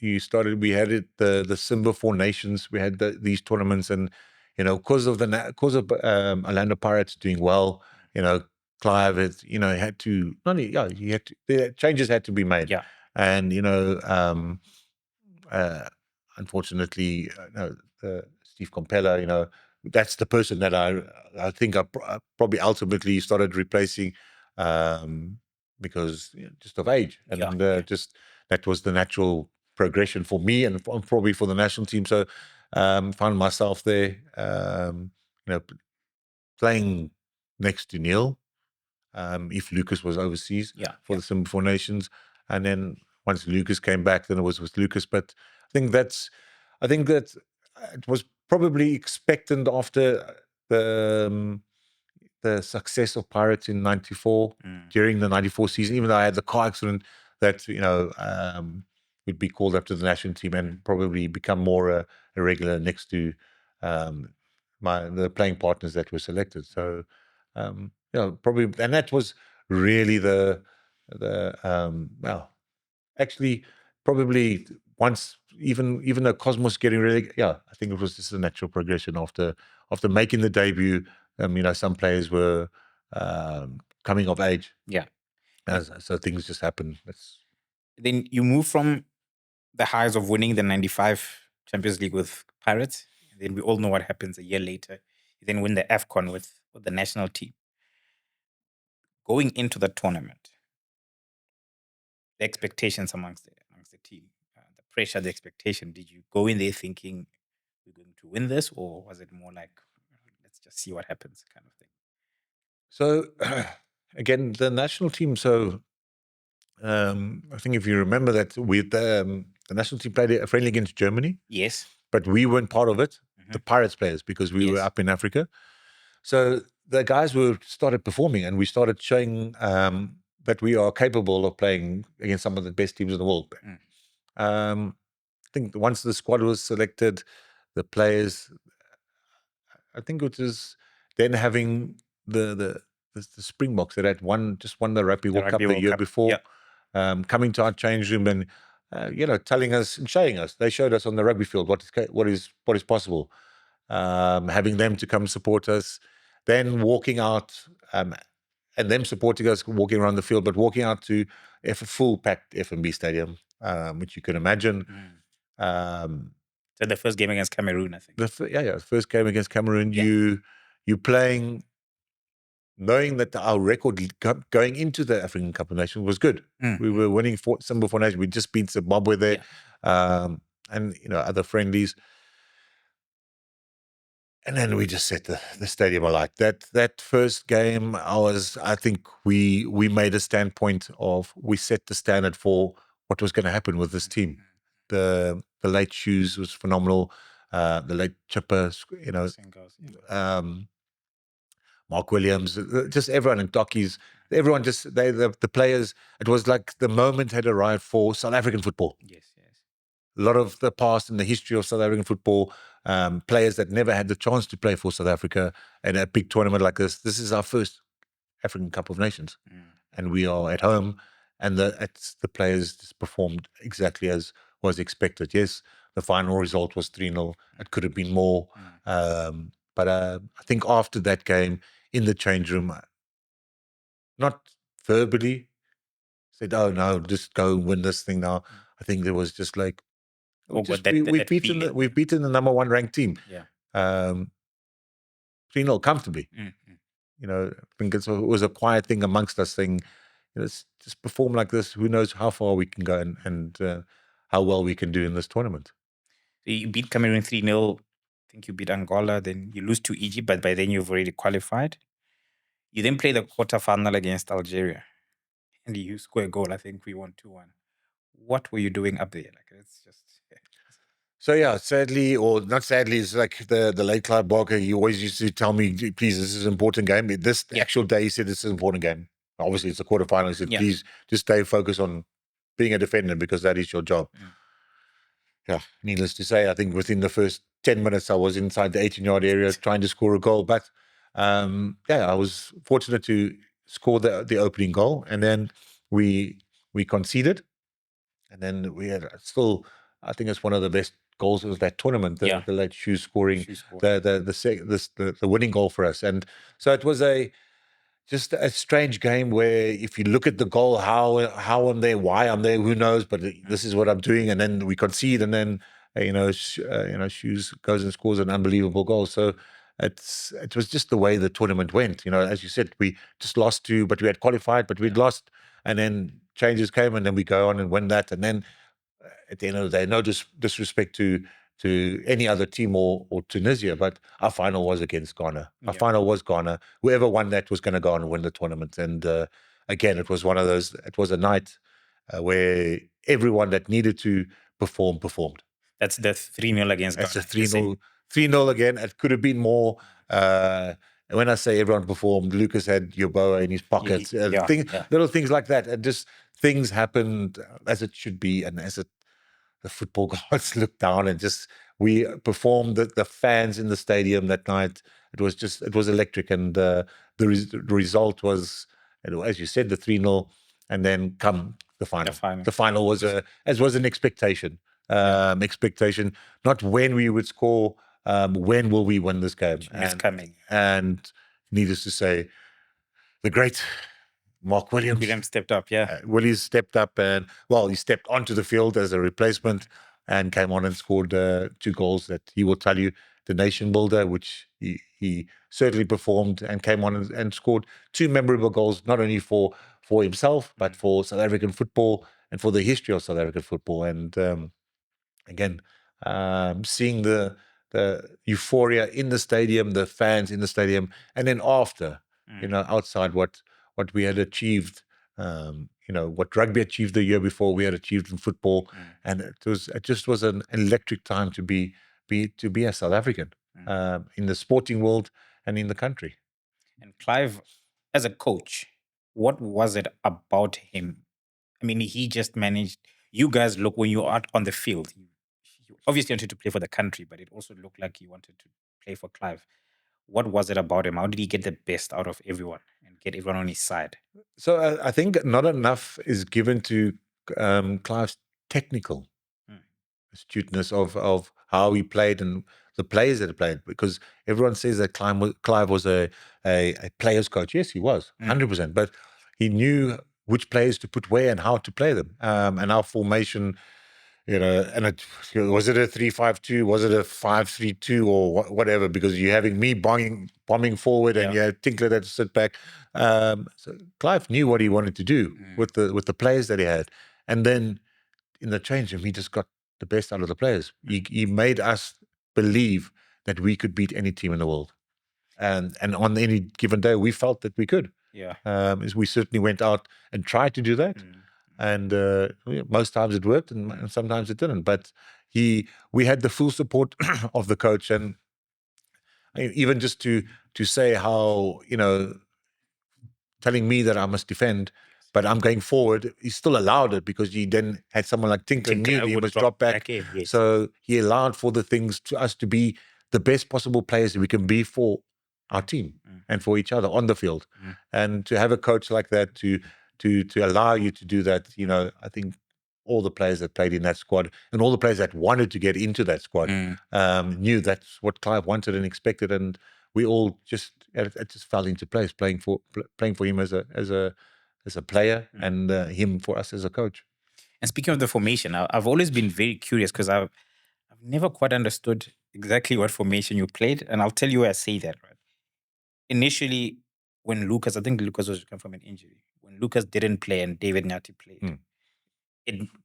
we had the Simba Four Nations, we had these tournaments, and because of Orlando Pirates doing well, Clive had to the changes had to be made. Yeah. And unfortunately, Steve Compella, that's the person that I think I probably ultimately started replacing, because just of age, and just that was the natural progression for me and probably for the national team. So found myself there, playing next to Neil, if Lucas was overseas for the Simba Four Nations, and then once Lucas came back, then it was with Lucas. But I think that it was probably expectant after the success of Pirates in '94, during the '94 season. Even though I had the car accident, that would be called up to the national team and probably become more a regular next to the playing partners that were selected. So probably, and that was really actually probably once, even though Cosmos getting really, I think it was just a natural progression after making the debut. Some players were coming of age. Yeah. So things just happen. Then you move from the highs of winning the 95 Champions League with Pirates. And then we all know what happens a year later. You then win the AFCON with the national team. Going into the tournament, the expectations amongst the team, the pressure, the expectation, did you go in there thinking we're going to win this? Or was it more like, let's just see what happens kind of thing? So, again, the national team, I think if you remember that the national team played a friendly against Germany. Yes. But we weren't part of it, the Pirates players, because we were up in Africa. So the guys started performing, and we started showing that we are capable of playing against some of the best teams in the world. I think once the squad was selected, the players, I think it was then having the Springboks that had won the Rugby World Cup the year before, coming to our change room and telling us and showing us. They showed us on the rugby field what is possible. Having them to come support us, then walking out and them supporting us, walking around the field, but walking out to a full packed F&B stadium, which you can imagine. So the first game against Cameroon, I think. The first game against Cameroon, you playing, knowing that our record going into the African Cup of Nations was good. We were winning Simba for Nations. We just beat Zimbabwe there, and other friendlies. And then we just set the stadium alight. That first game, I think we made a standpoint of, we set the standard for what was going to happen with this team. The late Shoes was phenomenal. The late Chipper, Mark Williams, just everyone, and Dockies, everyone, just the players. It was like the moment had arrived for South African football. Yes. A lot of the past and the history of South African football, players that never had the chance to play for South Africa in a big tournament like this. This is our first African Cup of Nations, and we are at home, and the players just performed exactly as was expected. Yes, the final result was 3-0. It could have been more, but I think after that game in the change room, not verbally said, "Oh no, just go and win this thing now." I think there was just like, we've beaten the number one ranked team. 3-0 comfortably. I think it was a quiet thing amongst us, saying, let's just perform like this. Who knows how far we can go and how well we can do in this tournament. So you beat Cameroon 3-0. I think you beat Angola. Then you lose to Egypt, but by then you've already qualified. You then play the quarterfinal against Algeria, and you score a goal. I think we won 2-1. What were you doing up there? It's just. So sadly, or not sadly, it's like the late Clive Barker. He always used to tell me, "Please, this is an important game." This actual day, he said, "This is an important game." Obviously, it's a quarterfinal. He said, "Please, just stay focused on being a defender, because that is your job." Needless to say, I think within the first 10 minutes, I was inside the 18-yard area trying to score a goal. But I was fortunate to score the opening goal, and then we conceded, and then we had still, I think it's one of the best goals of that tournament. The late Shoes scoring the winning goal for us, and so it was just a strange game where, if you look at the goal, how I'm there, why I'm there, who knows? But this is what I'm doing, and then we concede, and then Shoes goes and scores an unbelievable goal. So it was just the way the tournament went. As you said, we just lost but we had qualified, but we'd lost, and then changes came, and then we go on and win that, and then at the end of the day, no disrespect to any other team or Tunisia, but our final was against Ghana. Our final was Ghana. Whoever won that was going to go on and win the tournament. And again, it was one of those. It was a night where everyone that needed to performed. That's the 3-0 against Ghana. That's a 3-0. 3-0 again. It could have been more. When I say everyone performed, Lucas had Yoboa in his pockets. Little things like that. And just things happened as it should be, and as the football gods looked down, and just we performed. The fans in the stadium that night, it was electric, and the result was, as you said, the 3-0, and then come the final. The final was an expectation. Expectation, not when we would score, when will we win this game? It's coming. And needless to say, the great Mark Williams stepped up, Williams stepped up and, he stepped onto the field as a replacement and came on and scored 2 goals that he will tell you, the nation builder, which he certainly performed and came on and scored 2 memorable goals, not only for himself, but for South African football and for the history of South African football. And again, seeing the euphoria in the stadium, the fans in the stadium, and then after, outside what we had achieved, what rugby achieved the year before, we had achieved in football, and it just was an electric time to be a South African in the sporting world and in the country. And Clive, as a coach, what was it about him? I mean, he just managed. You guys look, when you are on the field, you obviously wanted to play for the country, but it also looked like you wanted to play for Clive. What was it about him? How did he get the best out of everyone and get everyone on his side? So I think not enough is given to Clive's technical astuteness of how he played and the players that he played, because everyone says that Clive was a player's coach. Yes, he was 100%, but he knew which players to put where and how to play them. And our formation, and was it a 3-5-2? Was it a 5-3-2 or whatever? Because you're having me bombing forward and you had Tinkler that to sit back. So Clive knew what he wanted to do with the players that he had, and then in the change room, he just got the best out of the players. He made us believe that we could beat any team in the world, and on any given day, we felt that we could. We certainly went out and tried to do that. And most times it worked, and sometimes it didn't. But we had the full support of the coach, and even just to say how, telling me that I must defend, but I'm going forward, he still allowed it because he then had someone like Tinkler knew he must drop back. So he allowed for the things to us to be the best possible players that we can be for our team and for each other on the field. And to have a coach like that to allow you to do that, I think all the players that played in that squad and all the players that wanted to get into that squad knew that's what Clive wanted and expected, and we all just fell into place playing for him as a player and him for us as a coach. And speaking of the formation, I've always been very curious because I've never quite understood exactly what formation you played, and I'll tell you why I say that. Right, initially, when Lucas, I think Lucas was come from an injury. When Lucas didn't play and David Nyati played,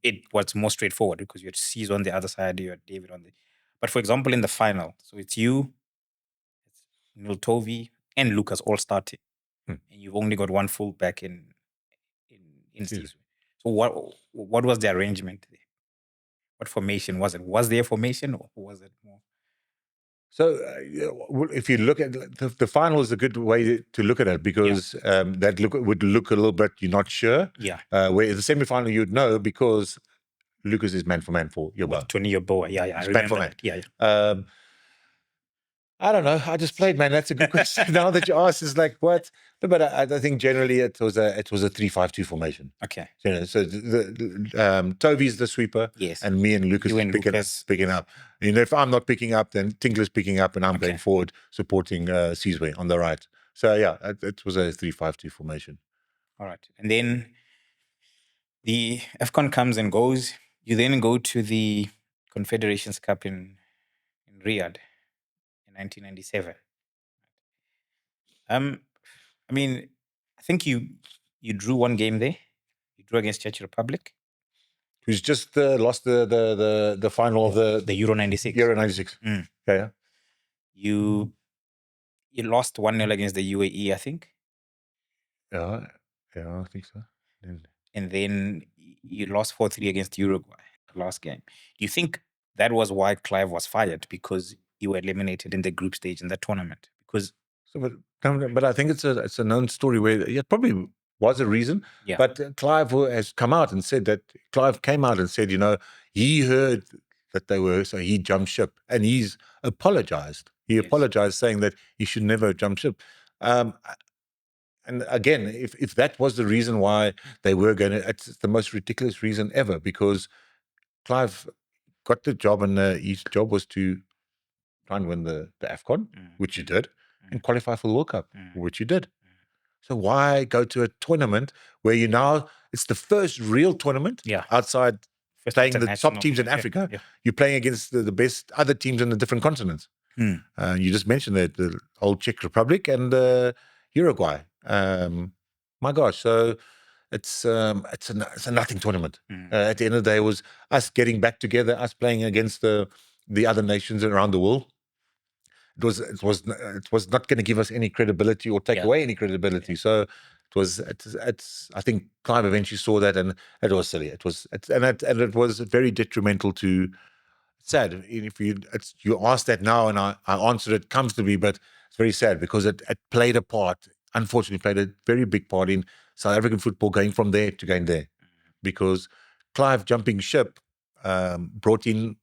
it was more straightforward because you had C's on the other side, you had David on the. But for example, in the final, so it's you, it's Niltovi, and Lucas all starting, and you've only got one full back in Steve. So what was the arrangement there? What formation was it? Was there a formation, or was it more? So if you look at the final is a good way to look at it, because that would look a little bit, you're not sure. Where the semi-final you'd know because Lucas is man for man for Yobo. Tony Yobo, I remember that. I don't know. I just played, man. That's a good question. Now that you ask, it's like what? But I think generally it was a 3-5-2 formation. Okay. So Toby's the sweeper, and me and Lucas picking up. If I'm not picking up, then Tinkler's picking up, and I'm going forward supporting Sizwe on the right. So it was a 3-5-2 formation. All right, and then the AFCON comes and goes. You then go to the Confederations Cup in Riyadh. 1997. I mean, I think you drew one game there. You drew against Czech Republic, who's just lost the final of the Euro 96. Euro 96. Yeah. You lost 1-0 against the UAE, I think. Yeah, I think so. And then you lost 4-3 against Uruguay last game. Do you think that was why Clive was fired, because you were eliminated in the group stage in that tournament? But I think it's a known story where it probably was a reason. But Clive has come out and said that he heard that they were, so he jumped ship, and he's apologized. He apologized, saying that he should never jump ship. again, if that was the reason why they were going to, it's the most ridiculous reason ever, because Clive got the job, and his job was to try and win the AFCON, which he did, and qualify for the World Cup, which he did. So why go to a tournament where it's the first real tournament outside playing the top teams in Africa. You're playing against the best other teams in the different continents. You just mentioned that the old Czech Republic and Uruguay. My gosh, so it's a nothing tournament. At the end of the day, it was us getting back together, us playing against the other nations around the world. It was not going to give us any credibility or take away any credibility. So it's I think Clive eventually saw that, and it was silly. It was very detrimental to. Sad if you asked that now, and I answered it comfortably, but it's very sad because it played a part. Unfortunately, played a very big part in South African football going from there to going there, because Clive jumping ship brought in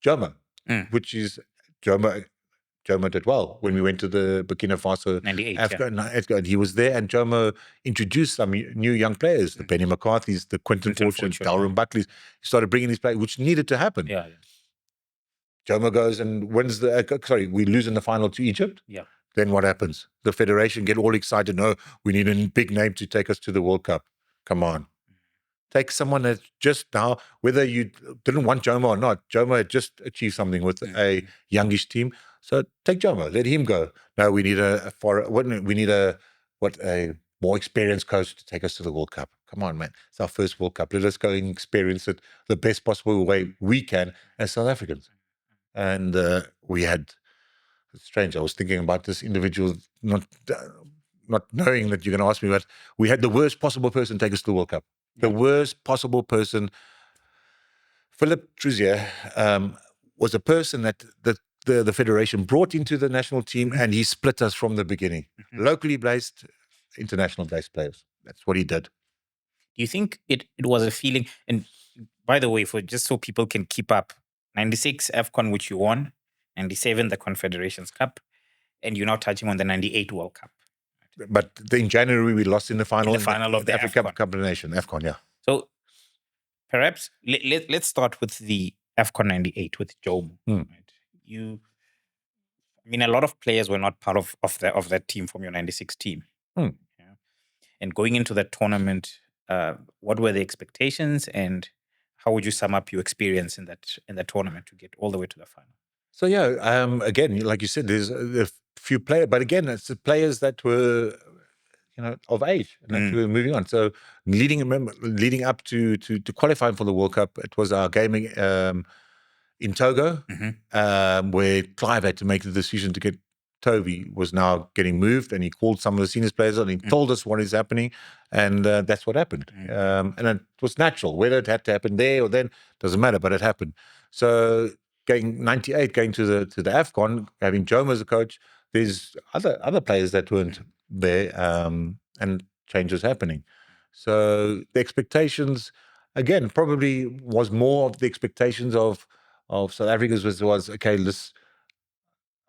Jomo, which is Jomo did well when we went to the Burkina Faso 98 AFCON. He was there, and Jomo introduced some new young players, the Benni McCarthy's, the Quinton Fortunes, Dalrymple Buckley's. He started bringing these players, which needed to happen. Jomo goes and wins we lose in the final to Egypt. Then what happens? The federation get all excited. No, we need a big name to take us to the World Cup. Come on. Take someone that's just now, whether you didn't want Jomo or not, Jomo had just achieved something with a youngish team. So take Jomo, let him go. No, we need a more experienced coach to take us to the World Cup. Come on, man. It's our first World Cup. Let us go and experience it the best possible way we can as South Africans. And it's strange. I was thinking about this individual, not knowing that you're going to ask me, but we had the worst possible person take us to the World Cup. The worst possible person. Philippe Troussier was a person that the federation brought into the national team, and he split us from the beginning. Locally based, international based players. That's what he did. Do you think it was a feeling? And by the way, just so people can keep up, 96 AFCON, which you won, 97 the Confederations Cup, and you're now touching on the 98 World Cup. But in January, we lost in the final. In the final of the Africa Cup of the Nation, AFCON, yeah. So perhaps let's start with the AFCON 98 with Jomo. Right? A lot of players were not part of that team from your 96 team. And going into that tournament, what were the expectations, and how would you sum up your experience in that tournament to get all the way to the final? So again, like you said, there's a few players, but again, it's the players that were, of age and that were moving on. So leading up to qualifying for the World Cup, it was our gaming in Togo, where Clive had to make the decision to get Toby was now getting moved, and he called some of the senior players and he told us what is happening, and that's what happened. And it was natural. Whether it had to happen there or then doesn't matter, but it happened. So going 98, going to the AFCON, having Jomo as a coach, there's other players that weren't there, and changes happening. So the expectations, again, probably was more of the expectations of South Africans was okay.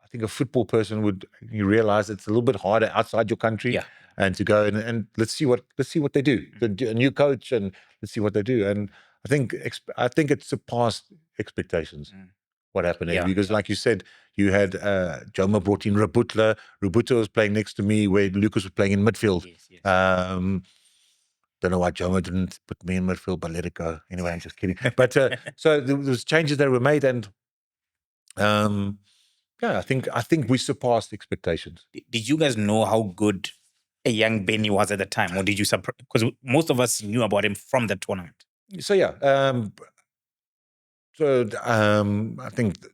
I think a football person you realize it's a little bit harder outside your country, and to go and let's see what they do. A new coach, and let's see what they do. And I think it surpassed expectations. What happened there, because like you said, you had Jomo brought in Rabutla. Rabutla was playing next to me, where Lucas was playing in midfield. Yes. Don't know why Jomo didn't put me in midfield, but let it go. Anyway, I'm just kidding. But so there was changes that were made, and I think we surpassed expectations. Did you guys know how good a young Benni was at the time, or did you because most of us knew about him from the tournament? So I think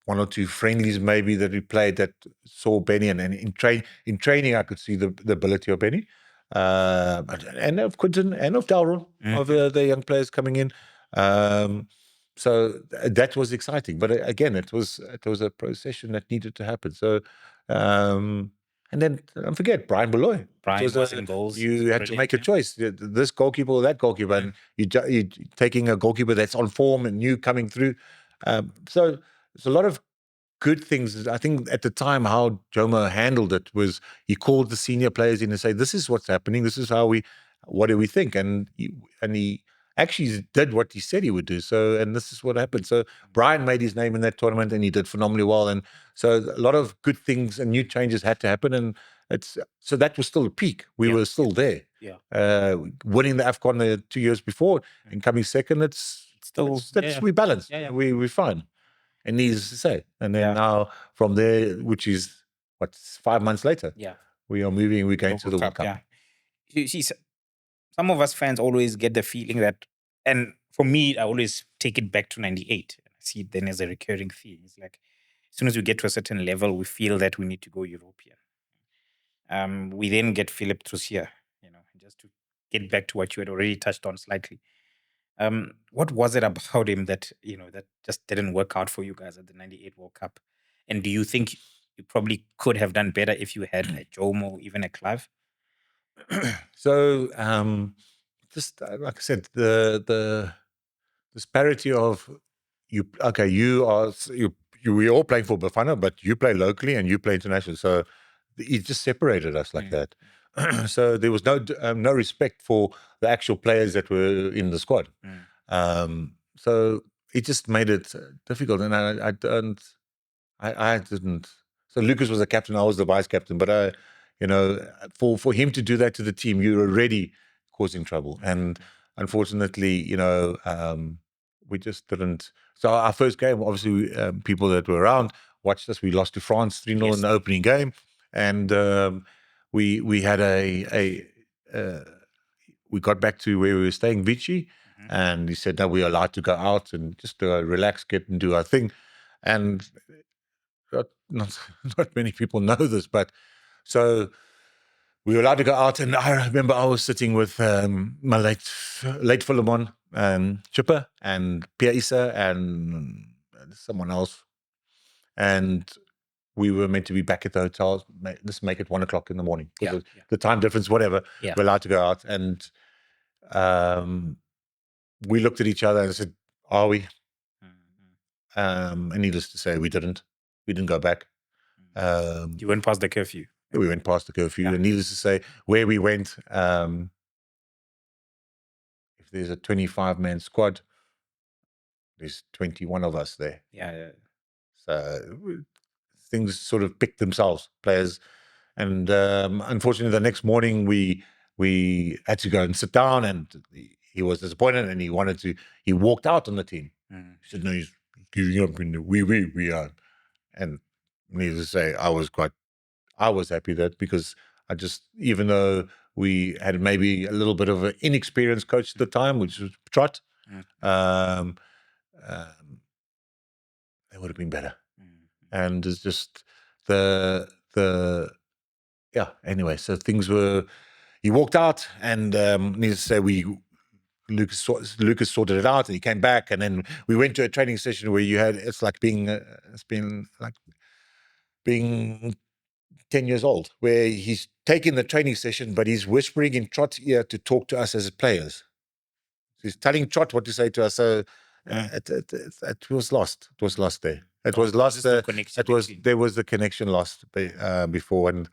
one or two friendlies maybe that we played that saw Benni, and in training I could see the ability of Benni, and of Quinton and of Dalrymple, of the young players coming in. So that was exciting, but again, it was a procession that needed to happen. So, and then don't forget Brian Beloy. Brian was in goals. You had to make a choice: this goalkeeper or that goalkeeper, and you're taking a goalkeeper that's on form and new coming through. So there's a lot of good things. I think at the time how Jomo handled it was he called the senior players in and say, "This is what's happening. This is what do we think?" And he actually did what he said he would do. So, and this is what happened. So Brian made his name in that tournament, and he did phenomenally well. And so a lot of good things and new changes had to happen. And so that was still a peak. We were still there. Yeah. Winning the AFCON 2 years before and coming second, we balanced. We're fine. And needless to say. And then now from there, which is 5 months later, we are moving. We're going to the World Cup. Yeah. You see, some of us fans always get the feeling that, and for me, I always take it back to '98. I see it then as a recurring theme. It's like as soon as we get to a certain level, we feel that we need to go European. We then get Philippe Troussier, just to get back to what you had already touched on slightly. What was it about him that that just didn't work out for you guys at the '98 World Cup? And do you think you probably could have done better if you had a Jomo, even a Clive? So, just like I said, the disparity of we're all playing for Bafana, but you play locally and you play international. So it just separated us like that. So there was no respect for the actual players that were in the squad. So it just made it difficult, and I didn't. So Lucas was the captain, I was the vice captain, but for him to do that to the team, you're already causing trouble. And unfortunately, we just didn't. So our first game, obviously, people that were around watched us. We lost to France 3-0 in the opening game, and we had we got back to where we were staying, Vichy, and he said, "No, we're allowed to go out and just relax, get and do our thing." And not many people know this, but so we were allowed to go out, and I remember I was sitting with my late Philemon, Chipper, and Pierre Issa, and someone else, and we were meant to be back at the hotel. Let's make it 1 o'clock in the morning. The time difference, whatever. We're allowed to go out, and we looked at each other and said, "Are we?" And needless to say, we didn't go back. You went past the curfew. We went past the curfew, and needless to say, where we went, if there's a 25-man squad, there's 21 of us there. So things sort of picked themselves, players. And unfortunately, the next morning, we had to go and sit down, and he was disappointed, and he walked out on the team. He said, "No, he's giving up, and we are." And needless to say, I was happy that, because even though we had maybe a little bit of an inexperienced coach at the time, which was Trot, it would have been better. And it's just anyway, so things were, he walked out, and needless to say, Lucas sorted it out, and he came back, and then we went to a training session where it's been like being 10 years old, where he's taking the training session, but he's whispering in Trot's ear to talk to us as players. He's telling Trot what to say to us. So it was lost. It was lost there. It was lost. There was the connection lost before, and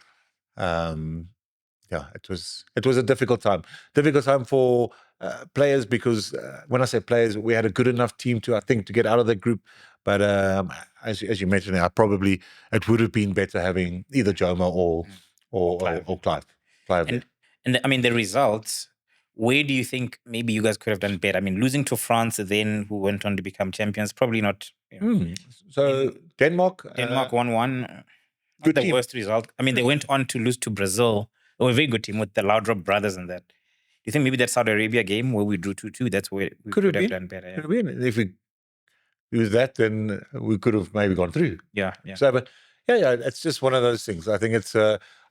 it was a difficult time. Difficult time for players, because when I say players, we had a good enough team to get out of the group. But as you mentioned, it would have been better having either Jomo or Clive. And I mean, the results, where do you think maybe you guys could have done better? I mean, losing to France, then who went on to become champions, probably not. So Denmark 1-1. Not the worst result. I mean, they went on to lose to Brazil. They were a very good team with the Laudrup brothers and that. Do you think maybe that Saudi Arabia game where we drew 2-2, that's where we could have done better? Could have been. If we use that, then we could have maybe gone through. So, but it's just one of those things. I think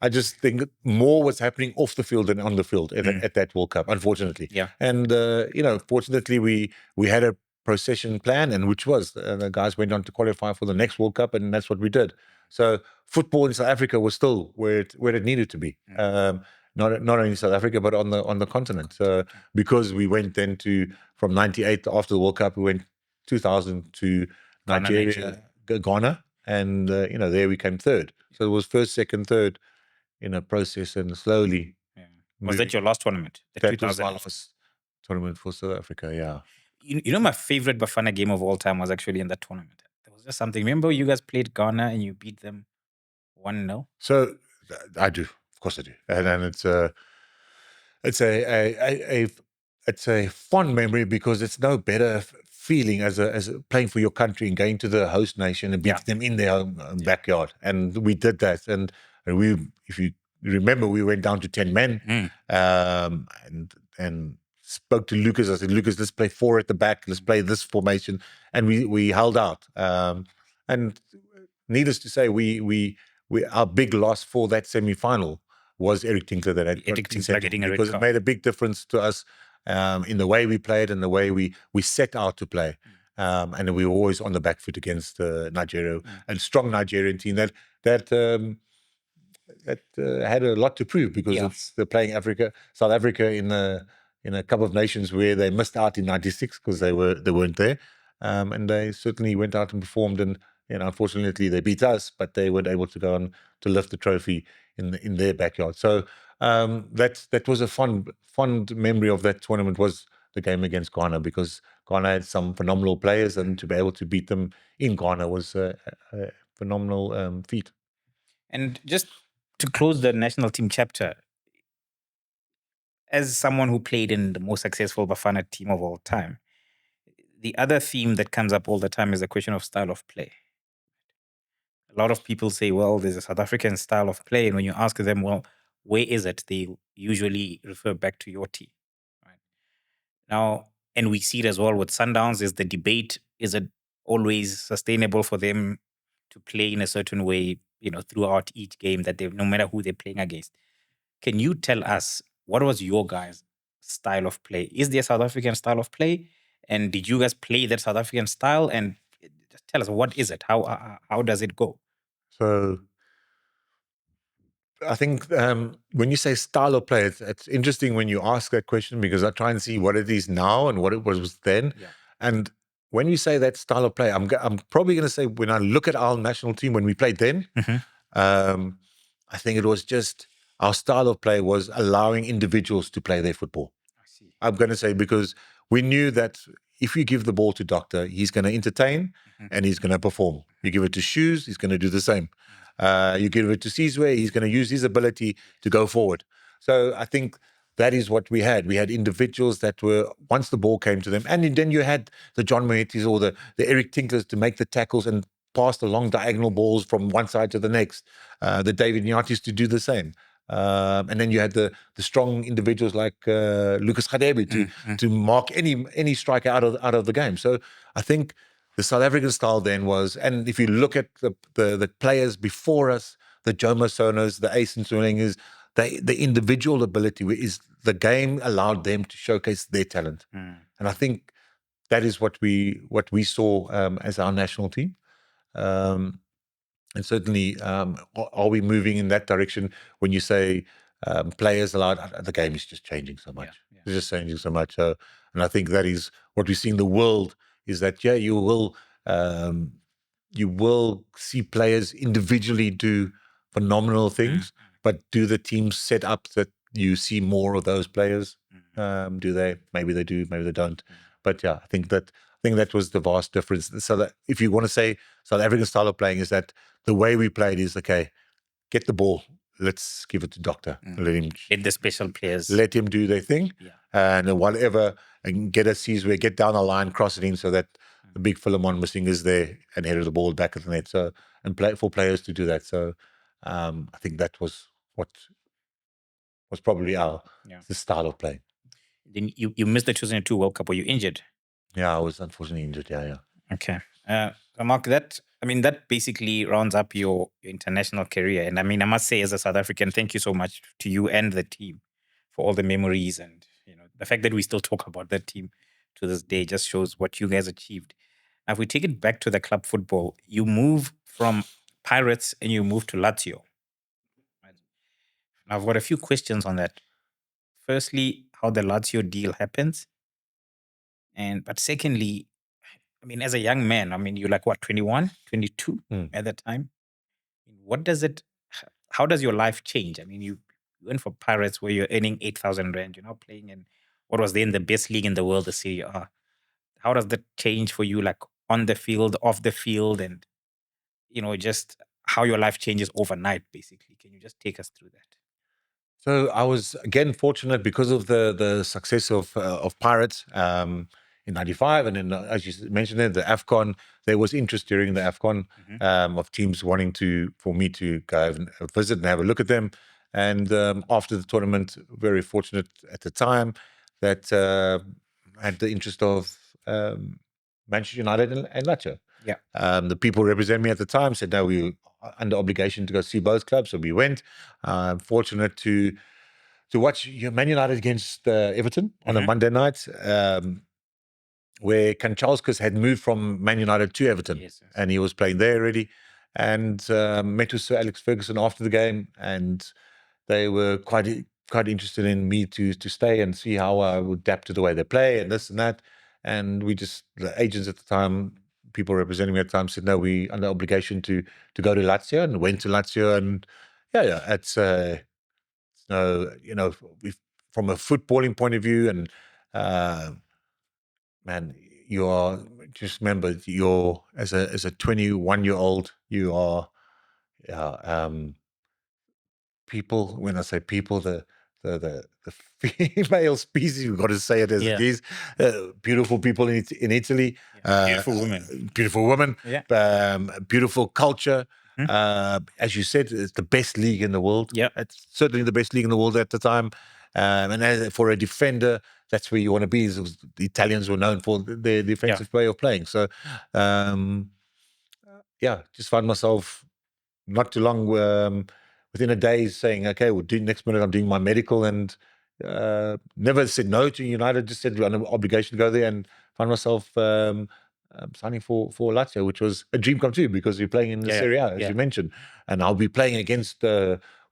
I just think more was happening off the field than on the field at that World Cup, unfortunately. And fortunately, we had a procession plan, and which was the guys went on to qualify for the next World Cup, and that's what we did. So football in South Africa was still where it needed to be. Not only South Africa, but on the continent. Because we went then from '98 after the World Cup, we went 2000 to Nigeria, Ghana, and there we came third. So it was first, second, third in a process, and slowly. Yeah. Was that your last tournament? That was my last tournament for South Africa. Yeah. You know, my favorite Bafana game of all time was actually in that tournament. There was just something. Remember, you guys played Ghana and you beat them 1-0. So I do, of course I do, and it's a fond memory because it's no better feeling as a playing for your country and going to the host nation and beating them in their own backyard. And we did that, and we, if you remember, we went down to 10 men, and spoke to Lucas. I said, Lucas, let's play 4 at the back. Let's play this formation, and we held out. And needless to say, we our big loss for that semi-final was Eric Tinkler that had because it made a big difference to us in the way we played and the way we set out to play. And we were always on the back foot against Nigeria, and strong Nigerian team that had a lot to prove because they're playing South Africa in a Cup of Nations where they missed out in '96 because they weren't there, and they certainly went out and performed. And unfortunately, they beat us, but they weren't able to go on to lift the trophy in their backyard. So that was a fond memory of that tournament, was the game against Ghana, because Ghana had some phenomenal players, and to be able to beat them in Ghana was a phenomenal feat. And just to close the national team chapter, as someone who played in the most successful Bafana team of all time, the other theme that comes up all the time is the question of style of play. A lot of people say, well, there's a South African style of play. And when you ask them, well, where is it? They usually refer back to your team. Right? Now, and we see it as well with Sundowns, is the debate, is it always sustainable for them to play in a certain way, throughout each game, that they, no matter who they're playing against. Can you tell us, what was your guys' style of play? Is there a South African style of play? And did you guys play that South African style? And just tell us, what is it? How does it go? So I think when you say style of play, it's interesting when you ask that question, because I try and see what it is now and what it was then. Yeah. And when you say that style of play, I'm probably going to say, when I look at our national team when we played then, I think it was just our style of play was allowing individuals to play their football. I see. I'm going to say, because we knew that if you give the ball to Doctor, he's going to entertain and he's going to perform. You give it to Shoes, he's going to do the same. You give it to Sizwe, he's going to use his ability to go forward. So I think that is what we had. We had individuals that were, once the ball came to them, and then you had the John Moetis or the Eric Tinklers to make the tackles and pass the long diagonal balls from one side to the next. The David Nyatis to do the same. And then you had the strong individuals like Lucas Radebe to mark any striker out of the game. So I think the South African style then was, and if you look at the players before us, the Jomo Sonos, the Ace and Swillingers, the individual ability is the game allowed them to showcase their talent. And I think that is what we saw as our national team. And certainly, are we moving in that direction when you say players allowed? The game is just changing so much. Yeah. It's just changing so much. And I think that is what we see in the world, is that, you will see players individually do phenomenal things, but do the teams set up that you see more of those players? Do they? Maybe they do, maybe they don't. But yeah, I think that was the vast difference. So that if you want to say South African style of playing, is that the way we played is, okay, get the ball, let's give it to Doctor, let the special players, let him do their thing, and whatever, and get a Sizwe, get down the line, cross it in, so that the big Philemon missing is there and headed the ball back at the net. So, and play for players to do that. So I think that was what was probably the style of play. Then you missed the 2002 World Cup. Were you injured? Yeah, I was unfortunately injured. Yeah. Okay. Mark, that basically rounds up your international career. And I must say, as a South African, thank you so much to you and the team for all the memories, and the fact that we still talk about that team to this day just shows what you guys achieved. Now, if we take it back to the club football, you move from Pirates and you move to Lazio. Now, I've got a few questions on that. Firstly, how the Lazio deal happens, but secondly, I mean, as a young man, I mean, you're like what, 21, 22 at that time? How does your life change? I mean, you went for Pirates where you're earning 8,000 Rand, you're now playing in what was then the best league in the world, the Serie A. How does that change for you, like on the field, off the field, and, just how your life changes overnight, basically? Can you just take us through that? So I was again fortunate because of the success of Pirates in '95, and then as you mentioned it, the AFCON. There was interest during the AFCON of teams wanting for me to go and visit and have a look at them. And after the tournament, very fortunate at the time that had the interest of Manchester United and Lazio. Yeah. The people who represent me at the time said, no, we were under obligation to go see both clubs, so we went. Fortunate to watch Man United against Everton on a Monday night, where Kanchelskis had moved from Man United to Everton, and he was playing there already. And met with Sir Alex Ferguson after the game, and they were quite interested in me to stay and see how I would adapt to the way they play and this and that. And the agents at the time, people representing me at the time, said, no, we under obligation to go to Lazio, and went to Lazio. And it's from a footballing point of view, and man, you are just remember as a 21-year-old, you are people. When I say people, the female species, we've got to say it as it is. Beautiful people in Italy. Beautiful women. Beautiful culture. As you said, it's the best league in the world. It's certainly the best league in the world at the time. And for a defender, that's where you want to be. The Italians were known for their defensive way of playing. So, just find myself not too long within a day saying, okay, next minute I'm doing my medical, and never said no to United, just said under obligation to go there, and find myself signing for Lazio, which was a dream come true because you're playing in the Serie A, as you mentioned. And I'll be playing against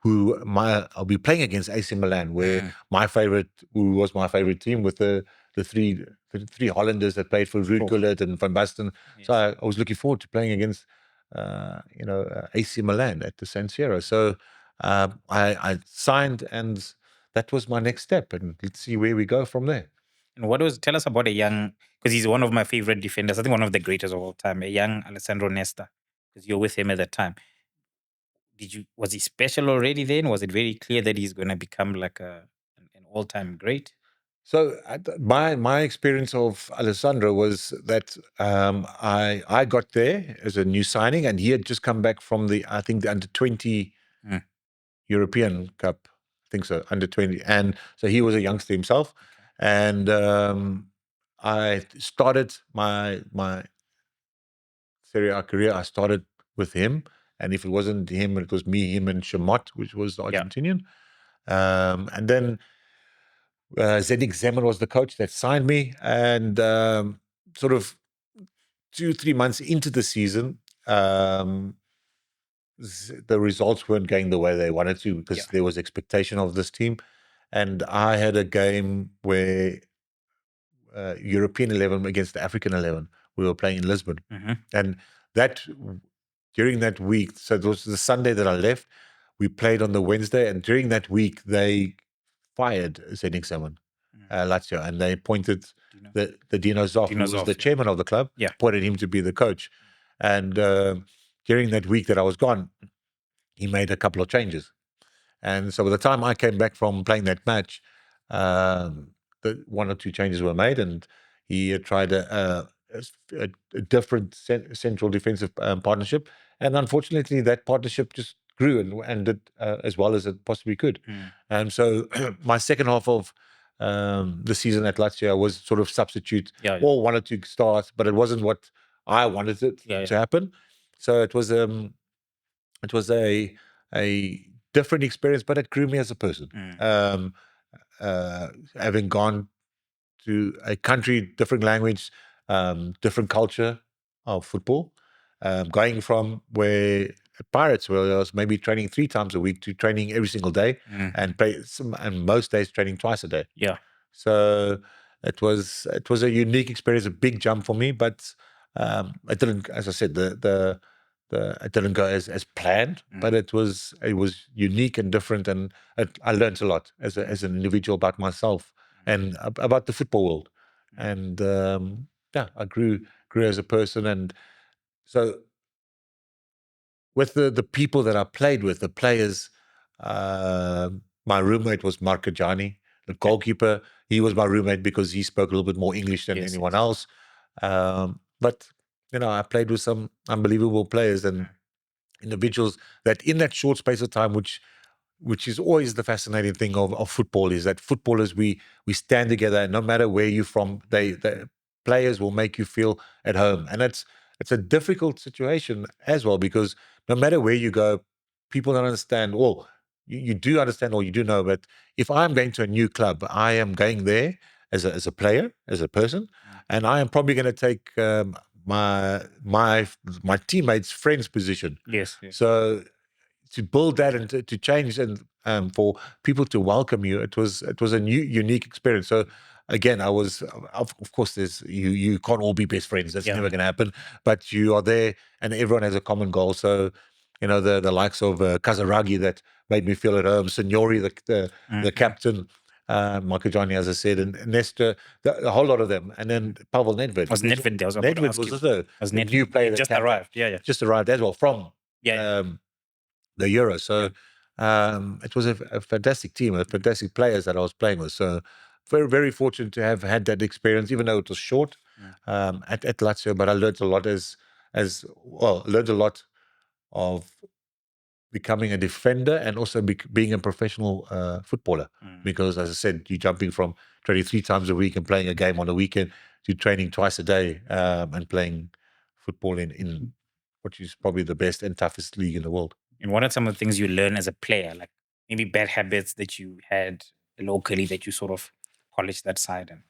I'll be playing against AC Milan, where who was my favorite team, with the three Hollanders that played for Ruud Gullit and Van Basten. So I was looking forward to playing against AC Milan at the San Siro. So I signed, and that was my next step, and let's see where we go from there. And tell us about because he's one of my favorite defenders, I think one of the greatest of all time, a young Alessandro Nesta, because you're with him at that time. Was he special already then? Was it very clear that he's going to become like an all-time great? So my experience of Alessandro was that I got there as a new signing, and he had just come back from the under 20 European Cup. I think so, under 20, and so he was a youngster himself. And I started my Serie A career. I started with him, and if it wasn't him, it was me, him, and Chamot, which was the Argentinian. And then Zdeněk Zeman was the coach that signed me, and sort of 2-3 months into the season, the results weren't going the way they wanted to, because there was expectation of this team. And I had a game where European 11 against the African 11, we were playing in Lisbon. And during that week, so it was the Sunday that I left, we played on the Wednesday, and during that week, they fired Zdeněk Zeman, Lazio, and they appointed the Dino Zoff, who was the chairman of the club, appointed him to be the coach. And during that week that I was gone, he made a couple of changes. And so by the time I came back from playing that match, one or two changes were made, and he tried a different central defensive partnership. And unfortunately, that partnership just grew and did as well as it possibly could. And so my second half of the season at Lazio was sort of substitute, or wanted to start, but it wasn't what I wanted it to happen. So it was a different experience, but it grew me as a person. Having gone to a country, different language, different culture of football, going from where at Pirates, where I was maybe training 3 times a week, to training every single day, and most days training twice a day. So it was a unique experience, a big jump for me, but It didn't, as I said, it didn't go as planned, but it was unique and different, and I learned a lot as an individual about myself and about the football world, and I grew as a person, and so with the people that I played with, the players, my roommate was Marco Gianni, the goalkeeper. He was my roommate because he spoke a little bit more English than anyone else. But I played with some unbelievable players and individuals that in that short space of time, which is always the fascinating thing of football, is that footballers, we stand together, and no matter where you're from, the players will make you feel at home. And it's a difficult situation as well, because no matter where you go, people don't understand. Well, you do understand, or you do know, but if I'm going to a new club, I am going there as a player, as a person, and I am probably going to take my teammates' friends' position. Yes. So to build that and to change and for people to welcome you, it was a new, unique experience. So again, I was, of course, there's you can't all be best friends. That's never going to happen. But you are there, and everyone has a common goal. So the likes of Kazaragi that made me feel at home, Signori, the captain, Michael Johnny, as I said, and Nesta, a whole lot of them, and then Pavel Nedved. Was Nedved there? Nedved was also a new player that just arrived. Just arrived as well from the Euro. So it was a fantastic team, a fantastic players that I was playing with. So very, very fortunate to have had that experience, even though it was short at Lazio. But I learned a lot learned a lot of becoming a defender and also being a professional footballer. Because, as I said, you're jumping from training 3 times a week and playing a game on the weekend to training twice a day and playing football in what is probably the best and toughest league in the world. And what are some of the things you learn as a player, like maybe bad habits that you had locally that you sort of polished that side, and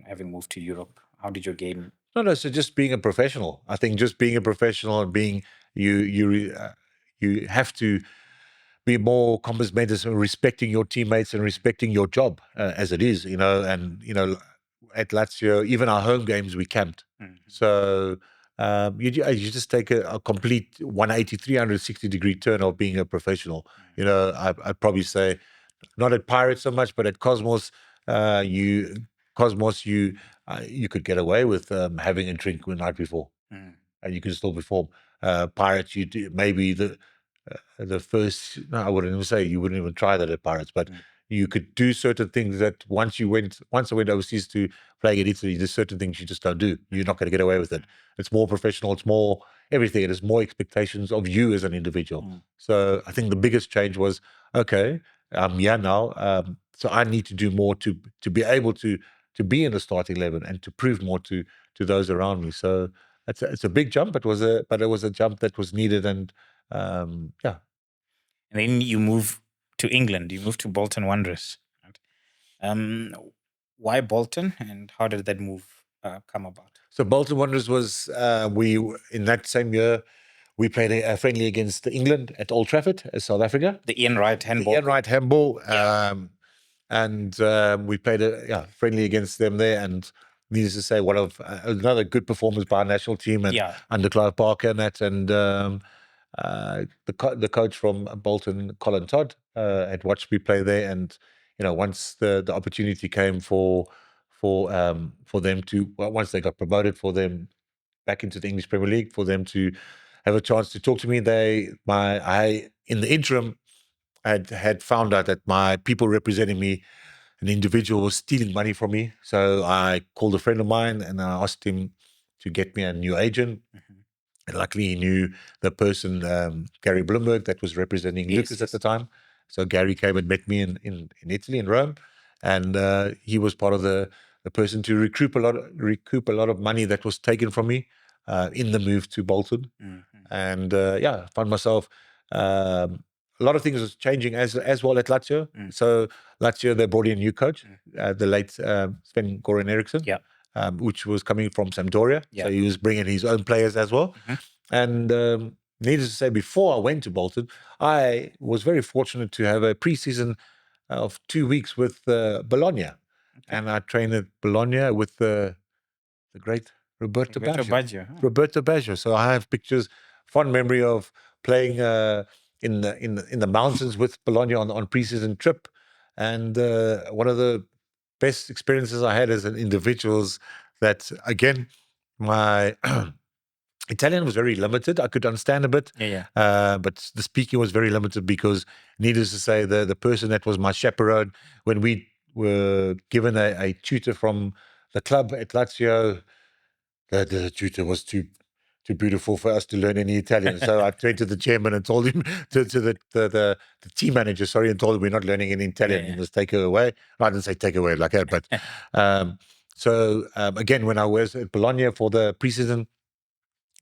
having moved to Europe, how did your game? No. So just being a professional. I think just being a professional and being you have to be more compass and respecting your teammates and respecting your job as it is, and at Lazio, even our home games, we camped. So you just take a complete 180, 360-degree turn of being a professional. I'd probably say not at Pirates so much, but at Cosmos, you could get away with having a drink the night before, and you can still perform. Pirates, you do maybe the first. No, I wouldn't even say you wouldn't even try that at Pirates, but you could do certain things that once I went overseas to play at Italy, there's certain things you just don't do. You're not going to get away with it. It's more professional. It's more everything. There's more expectations of you as an individual. So I think the biggest change was, okay, I'm here now, so I need to do more to be able to be in the starting 11 and to prove more to those around me. So it's a big jump. But it was a jump that was needed, and And then you move to England. You move to Bolton Wanderers. Why Bolton, and how did that move come about? So Bolton Wanderers was in that same year we played a friendly against England at Old Trafford, South Africa. The Ian Wright handball. The Ian Wright handball. And we played a friendly against them there, and needless to say, one of another good performance by our national team and under Clive Parker and that, and the coach from Bolton, Colin Todd, had watched me play there, and once the opportunity came for them to, once they got promoted, for them back into the English Premier League, for them to have a chance to talk to me, in the interim had found out that my people representing me, an individual, was stealing money from me. So I called a friend of mine and I asked him to get me a new agent. And luckily he knew the person, Gary Bloomberg, that was representing Lucas at the time. So Gary came and met me in Italy, in Rome. And he was part of the person to recoup a lot of money that was taken from me in the move to Bolton. And I found myself... a lot of things was changing as well at Lazio. So Lazio, they brought in a new coach, the late Sven Goran Eriksson, which was coming from Sampdoria. So he was bringing his own players as well. And needless to say, before I went to Bolton, I was very fortunate to have a pre-season of 2 weeks with Bologna. And I trained at Bologna with the great Roberto Baggio. Baggio. Roberto Baggio. So I have pictures, fond memory of playing in the mountains with Bologna on pre-season trip, and one of the best experiences I had as an individual is that, again, my Italian was very limited. I could understand a bit, but the speaking was very limited because, needless to say, the person that was my chaperone when we were given a tutor from the club at Lazio, the tutor was too beautiful for us to learn any Italian. So I turned to the chairman and told him, to the team manager, sorry, and told him we're not learning any Italian. You must take her away. No, I didn't say take her away like that, but again, when I was at Bologna for the preseason,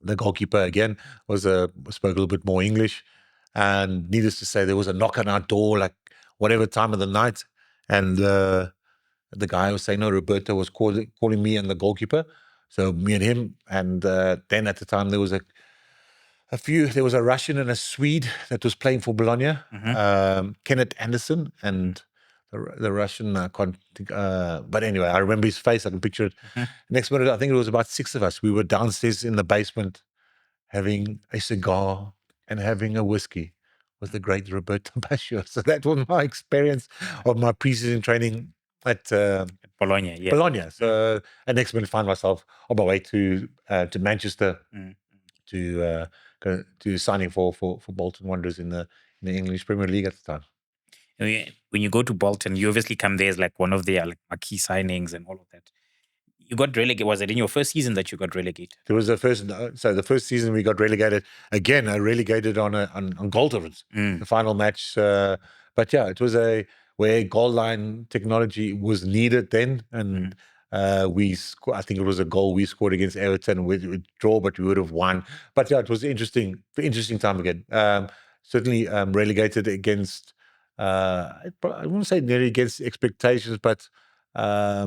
the goalkeeper again spoke a little bit more English, and needless to say, there was a knock on our door, like whatever time of the night, and the guy was saying, no, Roberto was calling me and the goalkeeper. So me and him, and then at the time there was there was a Russian and a Swede that was playing for Bologna, Kenneth Anderson, and the Russian, I can't think, but anyway, I remember his face, I can picture it. Next minute, I think it was about 6 of us. We were downstairs in the basement having a cigar and having a whiskey with the great Roberto Baggio. So that was my experience of my pre-season training at Bologna. Bologna. So next minute, I find myself on my way to Manchester to signing for Bolton Wanderers in the English Premier League at the time. When you go to Bolton, you obviously come there as like one of their like marquee signings and all of that. You got relegated. Was it in your first season that you got relegated? It was the first season we got relegated. Again, relegated on goal difference, the final match. But yeah, it was where goal line technology was needed then, and I think it was a goal we scored against Everton. We'd draw, but we would have won. But yeah, it was interesting time again. Certainly relegated against. I wouldn't say nearly against expectations, but I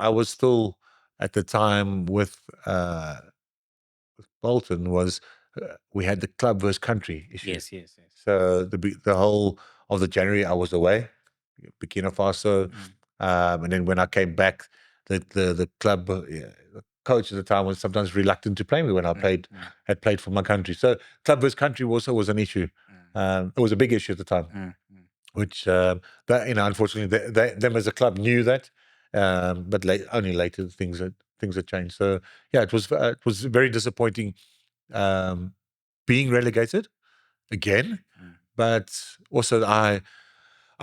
was still at the time with Bolton was we had the club versus country issue. Yes. So the whole of the January I was away, Burkina Faso, and then when I came back, the club the coach at the time was sometimes reluctant to play me when I had played for my country. So club versus country also was an issue. It was a big issue at the time, which unfortunately them as a club knew that, but only later things had changed. So yeah, it was very disappointing being relegated again, but also I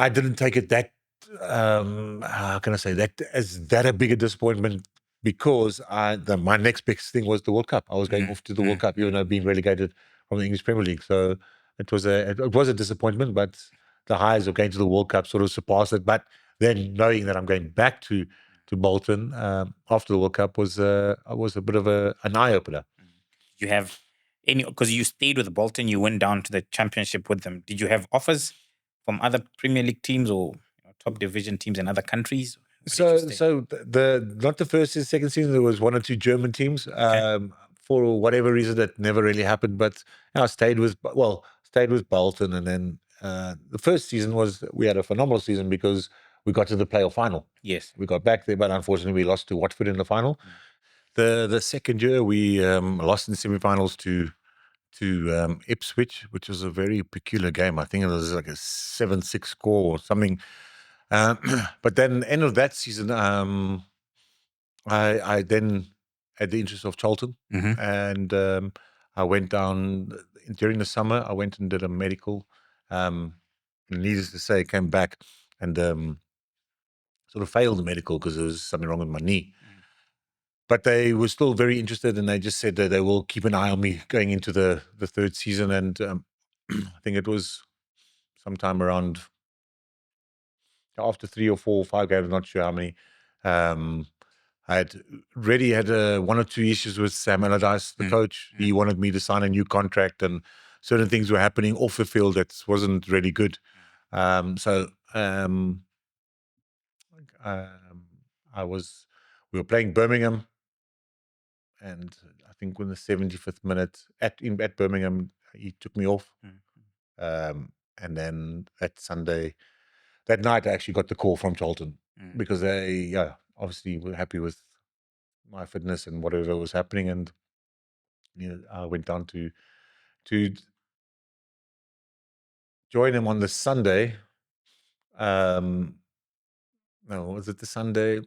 didn't take it that how can I say that as that a bigger disappointment, because my next big thing was the World Cup. I was going off to the World Cup, even though being relegated from the English Premier League. So it was a disappointment, but the highs of going to the World Cup sort of surpassed it. But then knowing that I'm going back to Bolton after the World Cup was a bit of an eye opener. You have because you stayed with Bolton, you went down to the Championship with them. Did you have offers from other Premier League teams or top division teams in other countries? So not the first and second season, there was one or two German teams. For whatever reason that never really happened. But I stayed with Bolton, and then the first season we had a phenomenal season because we got to the playoff final. Yes, we got back there, but unfortunately we lost to Watford in the final. The second year we lost in the semi-finals to Ipswich, which was a very peculiar game. I think it was like a 7-6 score or something. But then end of that season, I then had the interest of Charlton, and I went down during the summer. I went and did a medical. Needless to say, came back and sort of failed the medical because there was something wrong with my knee. But they were still very interested, and they just said that they will keep an eye on me going into the third season. And I think it was sometime around after 3 or 4 or 5 games, I'm not sure how many. I had already had 1 or 2 issues with Sam Allardyce, the coach. He wanted me to sign a new contract, and certain things were happening off the field that wasn't really good. We were playing Birmingham, and I think in the 75th minute at Birmingham, he took me off. And then that night, I actually got the call from Charlton because they obviously were happy with my fitness and whatever was happening, and I went down to join him on the Sunday. No, was it the Sunday?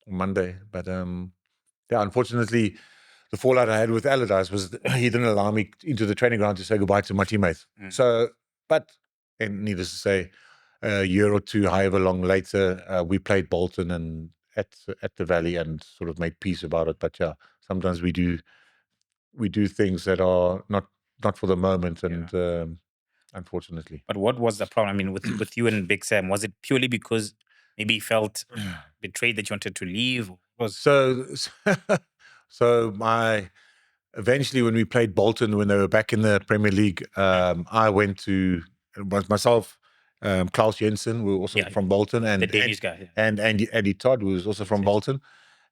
Monday, but unfortunately, the fallout I had with Allardyce was he didn't allow me into the training ground to say goodbye to my teammates. So, and needless to say, a year or two, however long later, we played Bolton and at the Valley and sort of made peace about it. But yeah, sometimes we do things that are not for the moment, and unfortunately. But what was the problem? I mean, with you and Big Sam, was it purely because maybe he felt betrayed that you wanted to leave? So eventually when we played Bolton, when they were back in the Premier League, I went to myself, Klaus Jensen, we were also from Bolton, and the Danish guy, and Andy Todd, who was also from Bolton,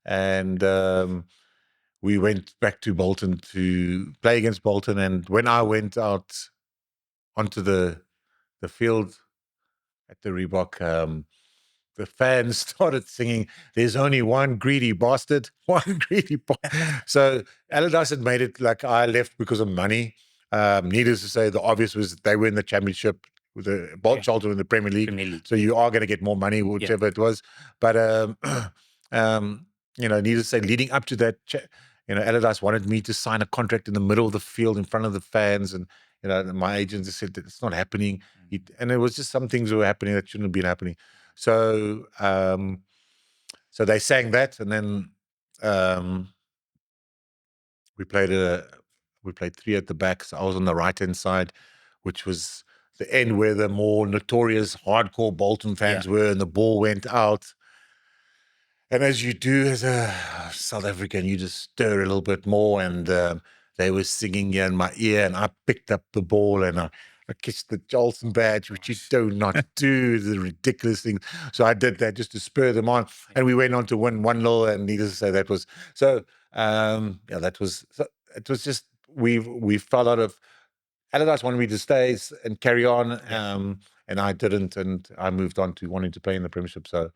and we went back to Bolton to play against Bolton. And when I went out onto the field at the Reebok, the fans started singing, "There's only one greedy bastard, one greedy bastard." So Allardyce had made it like I left because of money. Needless to say, the obvious was they were in the championship with the Bolton Charlton in the Premier League. So you are going to get more money, whichever it was. But, needless to say, leading up to that, Allardyce wanted me to sign a contract in the middle of the field in front of the fans. And, my agents said that it's not happening. And it was just some things were happening that shouldn't have been happening. So, so they sang that, and then we played 3 at the back. So I was on the right hand side, which was the end where the more notorious hardcore Bolton fans were, and the ball went out. And as you do as a South African, you just stir a little bit more, and they were singing in my ear, and I picked up the ball and I kissed the Charlton badge, which you do not do, the ridiculous thing. So I did that just to spur them on, and we went on to win 1-0. And needless to say, that was so. That was so. It was just we fell out of. Allardyce wanted me to stay and carry on, and I didn't, and I moved on to wanting to play in the Premiership. So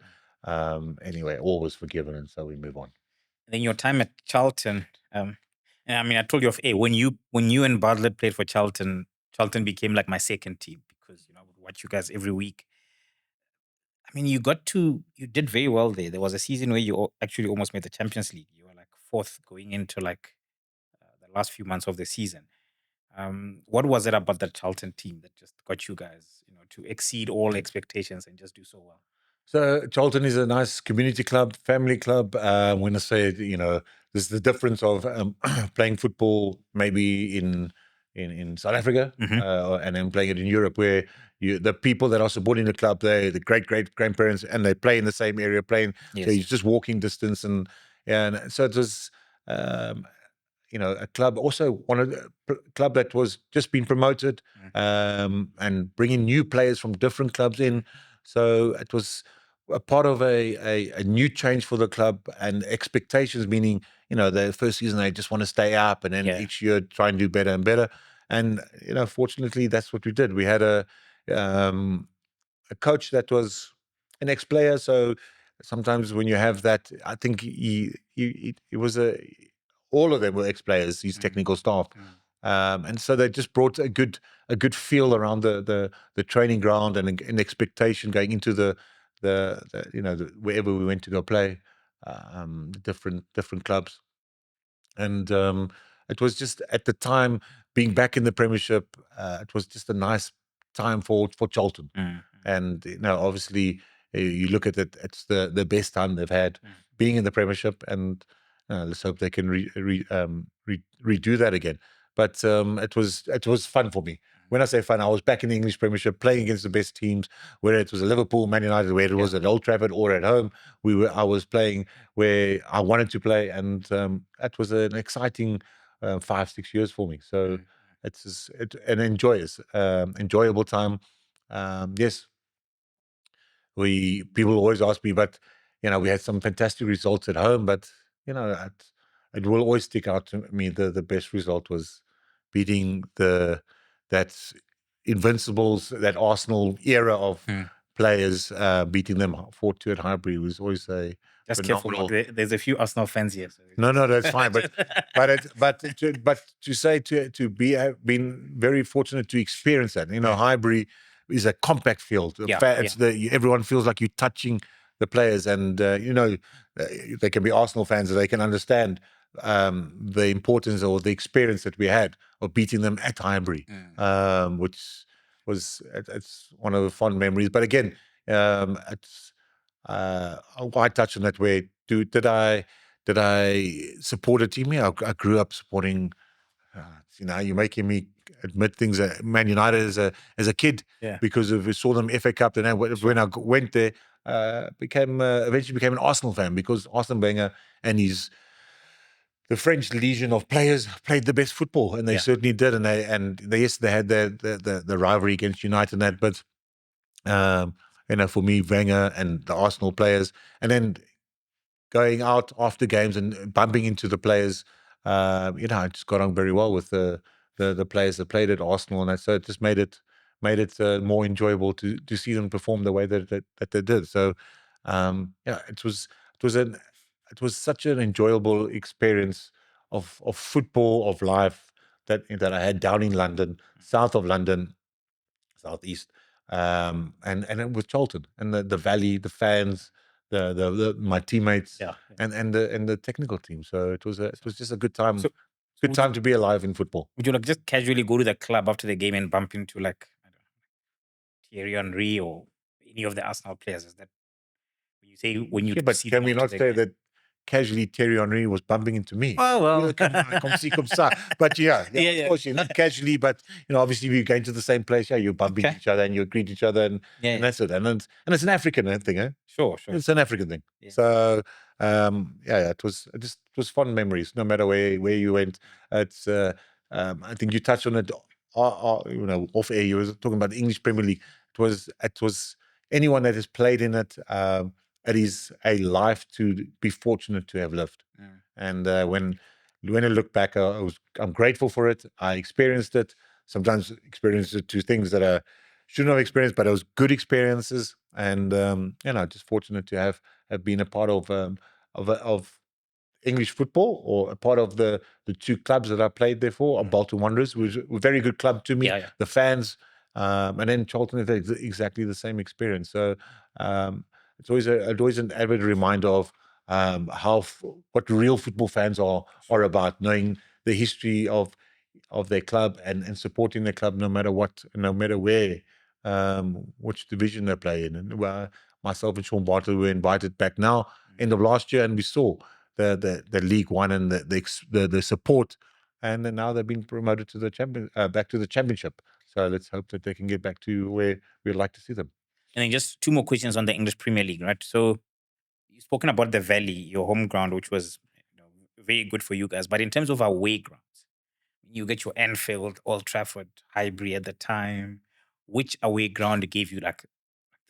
anyway, all was forgiven, and so we move on. And then your time at Charlton, and I mean, I told you when you and Bartlett played for Charlton, Charlton became like my second team, because I would watch you guys every week. I mean, you did very well there. There was a season where you actually almost made the Champions League. You were like 4th going into like the last few months of the season. What was it about the Charlton team that just got you guys, to exceed all expectations and just do so well? So Charlton is a nice community club, family club. When I say, there's the difference of playing football maybe in South Africa, and then playing it in Europe, where the people that are supporting the club, they're the great grandparents, and they play in the same area, so you're just walking distance, and so it was. A club, also one of the club that was just been promoted, and bringing new players from different clubs in. So it was a part of a new change for the club, and expectations, meaning, the first season they just want to stay up, and then each year try and do better and better. And, fortunately, that's what we did. We had a coach that was an ex-player. So sometimes when you have that, I think it was all of them were ex-players, his technical staff. And so they just brought a good feel around the training ground, and an expectation going into the wherever we went to go play, different clubs. And it was just, at the time, being back in the Premiership, it was just a nice time for Charlton. And obviously, you look at it, it's the best time they've had being in the Premiership, and let's hope they can redo that again. But it was fun for me. When I say fun, I was back in the English Premiership, playing against the best teams, whether it was a Liverpool, Man United, whether it was at Old Trafford or at home. I was playing where I wanted to play, and that was an exciting 5-6 years for me. So it's an enjoyable time. Yes, people always ask me, but we had some fantastic results at home, but it will always stick out to me. The best result was beating that Invincibles, that Arsenal era of players, beating them 4-2 at Highbury was always a just phenomenal. careful. There's a few Arsenal fans here. So No, that's fine. But to say to be been very fortunate to experience that. Highbury is a compact field. Everyone feels like you're touching the players, and they can be Arsenal fans, so they can understand the importance or the experience that we had of beating them at Highbury, which it's one of the fond memories. But again, it's I touch on that. Where did I support a team? Yeah, I grew up supporting. You're making me admit things. Man United as a kid, because we saw them FA Cup, and when I went there, eventually became an Arsenal fan, because Arsene Wenger and the French legion of players played the best football, and they certainly did. And they had the rivalry against United and that, but for me, Wenger and the Arsenal players, and then going out after games and bumping into the players, I just got on very well with the players that played at Arsenal, and so it just made it more enjoyable to see them perform the way that they did. So, it was such an enjoyable experience of football, of life, that I had down in London, south of London, southeast, and with Charlton and the Valley, the fans, my teammates, and the technical team. So it was just a good time. So good time to be alive in football. Would you just casually go to the club after the game and bump into Thierry Henry or any of the Arsenal players? Is that when you but can we not say that casually Thierry Henry was bumping into me? Oh, well. But of course, not casually, but obviously we go into the same place. You're bumping each other and you greet each other, and that's it. And it's an African thing, eh? Sure. It's an African thing. Yeah. So it was fun memories. No matter where you went, it's I think you touched on it. Off air, you were talking about the English Premier League. It was anyone that has played in it. It is a life to be fortunate to have lived. And when I look back, I'm grateful for it. I experienced it. Sometimes experienced it to things that I shouldn't have experienced, but it was good experiences. And just fortunate to have been a part of English football, or a part of the two clubs that I played there for. Bolton Wanderers was a very good club to me. The fans, and then Charlton had exactly the same experience. So it's always an avid reminder of what real football fans are about, knowing the history of their club and supporting their club no matter what, no matter where, which division they play in. And myself and Sean Bartlett were invited back now, end of last year, and we saw the League One and the support, and then now they've been promoted to the back to the Championship. So let's hope that they can get back to where we'd like to see them. And then just two more questions on the English Premier League, right? So you've spoken about the Valley, your home ground, which was very good for you guys. But in terms of away grounds, you get your Anfield, Old Trafford, Highbury at the time. Which away ground gave you the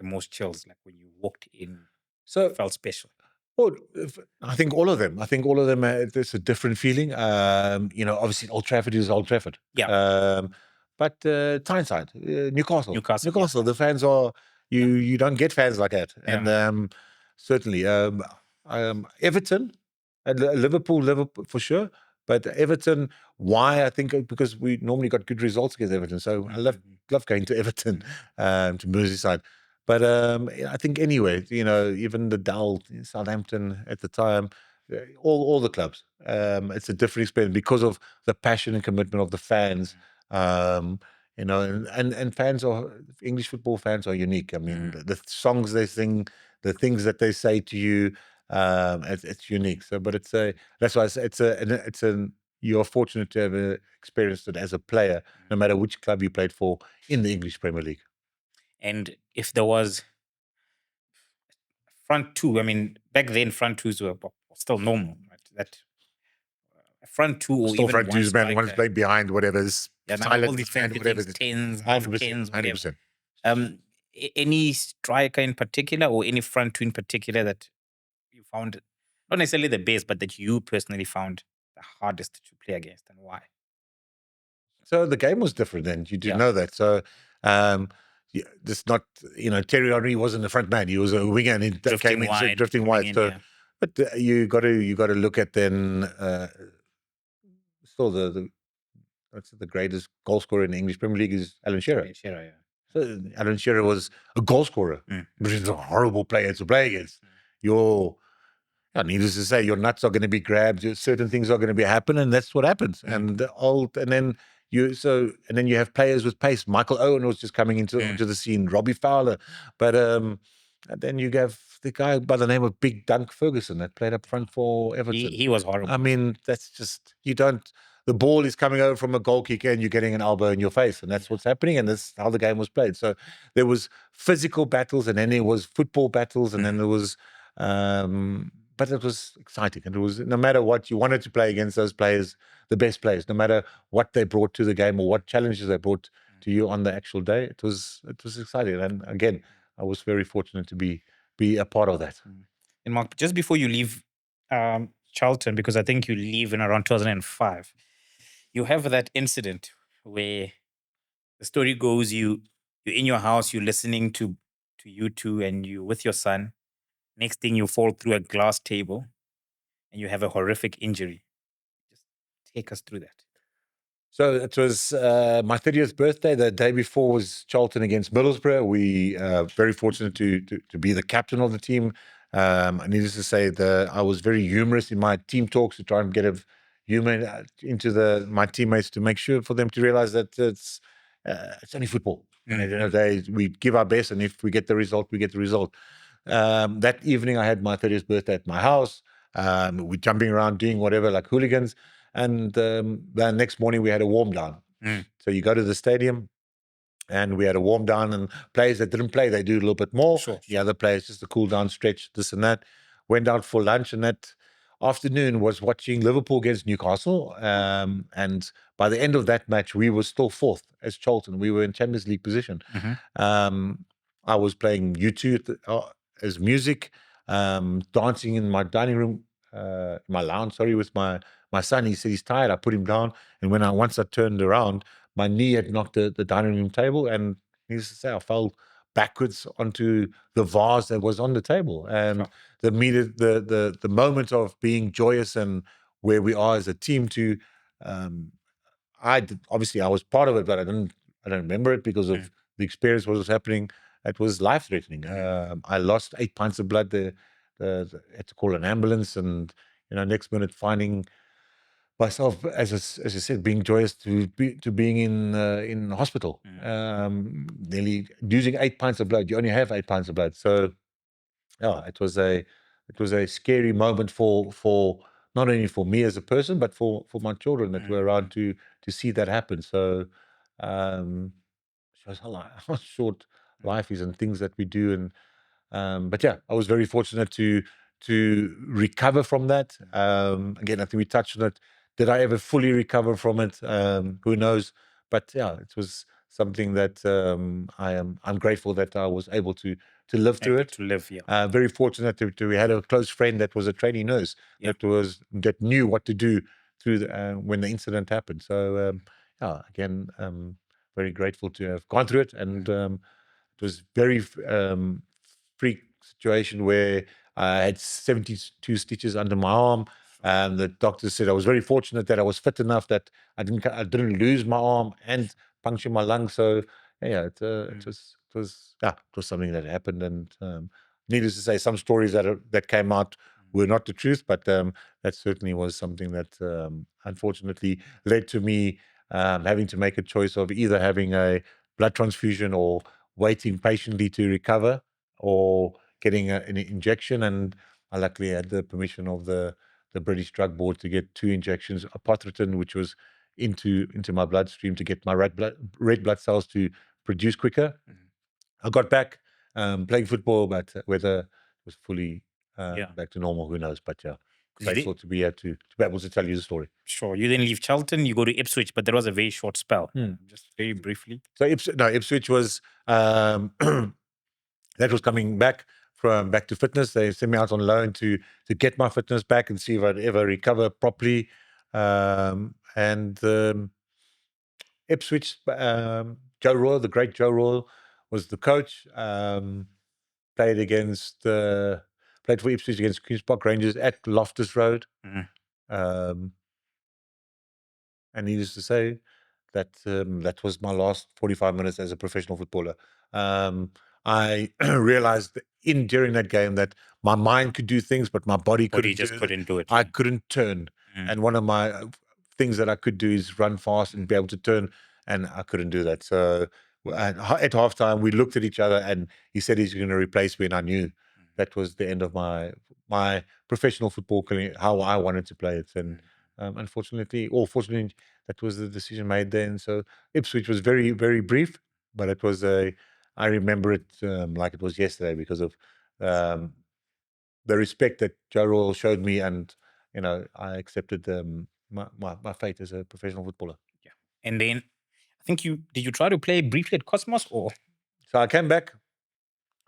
most chills, when you walked in? So it felt special. Well, I think all of them. There's a different feeling. Obviously Old Trafford is Old Trafford. Yeah. But Tyneside, Newcastle. The fans are you don't get fans like that, and certainly Everton, and Liverpool for sure. But Everton, why? I think because we normally got good results against Everton, so I love going to Everton, to Merseyside. But I think anyway, even the Dell, Southampton at the time, all the clubs, it's a different experience because of the passion and commitment of the fans. And fans English football fans are unique. I mean, the songs they sing, the things that they say to you, it's unique. So, but that's why you're fortunate to have experienced it as a player, no matter which club you played for in the English Premier League. And if there was front two, back then front twos were still normal, right? That front two, or still even front twos, man. One's playing behind whatever's silent, all these whatever. 100%. Any striker in particular, or any front two in particular that you found not necessarily the best, but that you personally found the hardest to play against, and why? So the game was different then. You did know that. So just not, Terry Henry wasn't the front man. He was a winger and he came in drifting wide. So, but you got to look at then still the greatest goal scorer in the English Premier League is Alan Shearer. So Alan Shearer was a goal scorer, which is a horrible player to play against. Needless to say, your nuts are going to be grabbed. Certain things are going to be happen, and that's what happens. And then you have players with pace. Michael Owen was just coming onto the scene. Robbie Fowler, but and then you have the guy by the name of Big Dunk Ferguson that played up front for Everton. He was horrible. I mean, that's just the ball is coming over from a goal kicker and you're getting an elbow in your face, and that's what's happening, and that's how the game was played. So there was physical battles, and then there was football battles, and then there was. But it was exciting, and it was, no matter what, you wanted to play against those players, the best players, no matter what they brought to the game or what challenges they brought to you on the actual day. It was exciting, and again, I was very fortunate to be a part of that. And Mark, just before you leave Charlton, because I think you leave in around 2005, you have that incident where the story goes you're in your house, you're listening to U2, and you with your son. Next thing, you fall through a glass table and you have a horrific injury. Just take us through that. So it was my 30th birthday. The day before was Charlton against Middlesbrough. We very fortunate to be the captain of the team. Needless to say, I was very humorous in my team talks to try and get a humor into my teammates, to make sure for them to realize that it's only football. And at the end of the day, we give our best, and if we get the result, we get the result. That evening, I had my 30th birthday at my house. We're jumping around doing whatever like hooligans. And the next morning, we had a warm down. So you go to the stadium, and we had a warm down, and players that didn't play, they do a little bit more. Sure. The other players, just a cool down stretch, this and that. Went out for lunch, and that afternoon was watching Liverpool against Newcastle. And by the end of that match, we were still fourth as Charlton. We were in Champions League position. I was playing U2 as music, dancing in my dining room, my lounge, with my son. He said he's tired. I put him down, and once I turned around, my knee had knocked the dining room table, and needless to say, I fell backwards onto the vase that was on the table. And the moment of being joyous and where we are as a team to, obviously I was part of it, but I don't remember it because of the experience, what was happening. It was life-threatening. I lost 8 pints of blood. Had to call an ambulance, and next minute finding myself, as I said, being joyous to being in hospital. Nearly losing 8 pints of blood. You only have 8 pints of blood, so yeah, it was a scary moment for not only for me as a person, but for my children that were around to see that happen. So shows how short life is and things that we do. And but yeah, I was very fortunate to recover from that. Again, I think we touched on it. Did I ever fully recover from it? Who knows? But yeah, it was something that I'm grateful that I was able to live through it. Very fortunate we had a close friend that was a trainee nurse that knew what to do through when the incident happened. So yeah, again, very grateful to have gone through it, and it was very freak situation where I had 72 stitches under my arm. And the doctor said I was very fortunate that I was fit enough that I didn't lose my arm and puncture my lung. So yeah, it was something that happened. And needless to say, some stories that came out were not the truth, but that certainly was something that unfortunately led to me having to make a choice of either having a blood transfusion or waiting patiently to recover, or getting an injection. And I luckily had the permission of the British Drug Board to get 2 injections, apartheid, which was into my bloodstream to get my red blood cells to produce quicker. I got back playing football, but whether it was fully back to normal, who knows? But yeah, grateful to be here to be able to tell you the story. Sure. You then leave Charlton, you go to Ipswich, but there was a very short spell. Just very briefly. So Ipswich was that was coming back to fitness. They sent me out on loan to get my fitness back and see if I'd ever recover properly. And Ipswich, Joe Royle, the great Joe Royle, was the coach. Played for Ipswich against Queen's Park Rangers at Loftus Road. And needless to say, that was my last 45 minutes as a professional footballer. I realized during that game that my mind could do things, but my body couldn't do it. I couldn't turn. And one of my things that I could do is run fast and be able to turn, and I couldn't do that. So at halftime, we looked at each other, and he said he's going to replace me, and I knew that was the end of my professional football career, how I wanted to play it. And unfortunately, or fortunately, that was the decision made then. So Ipswich was very, very brief, but it was I remember it like it was yesterday because of the respect that Joe Royal showed me, and I accepted my fate as a professional footballer. Yeah, and then I think did you try to play briefly at Cosmos or? So I came back.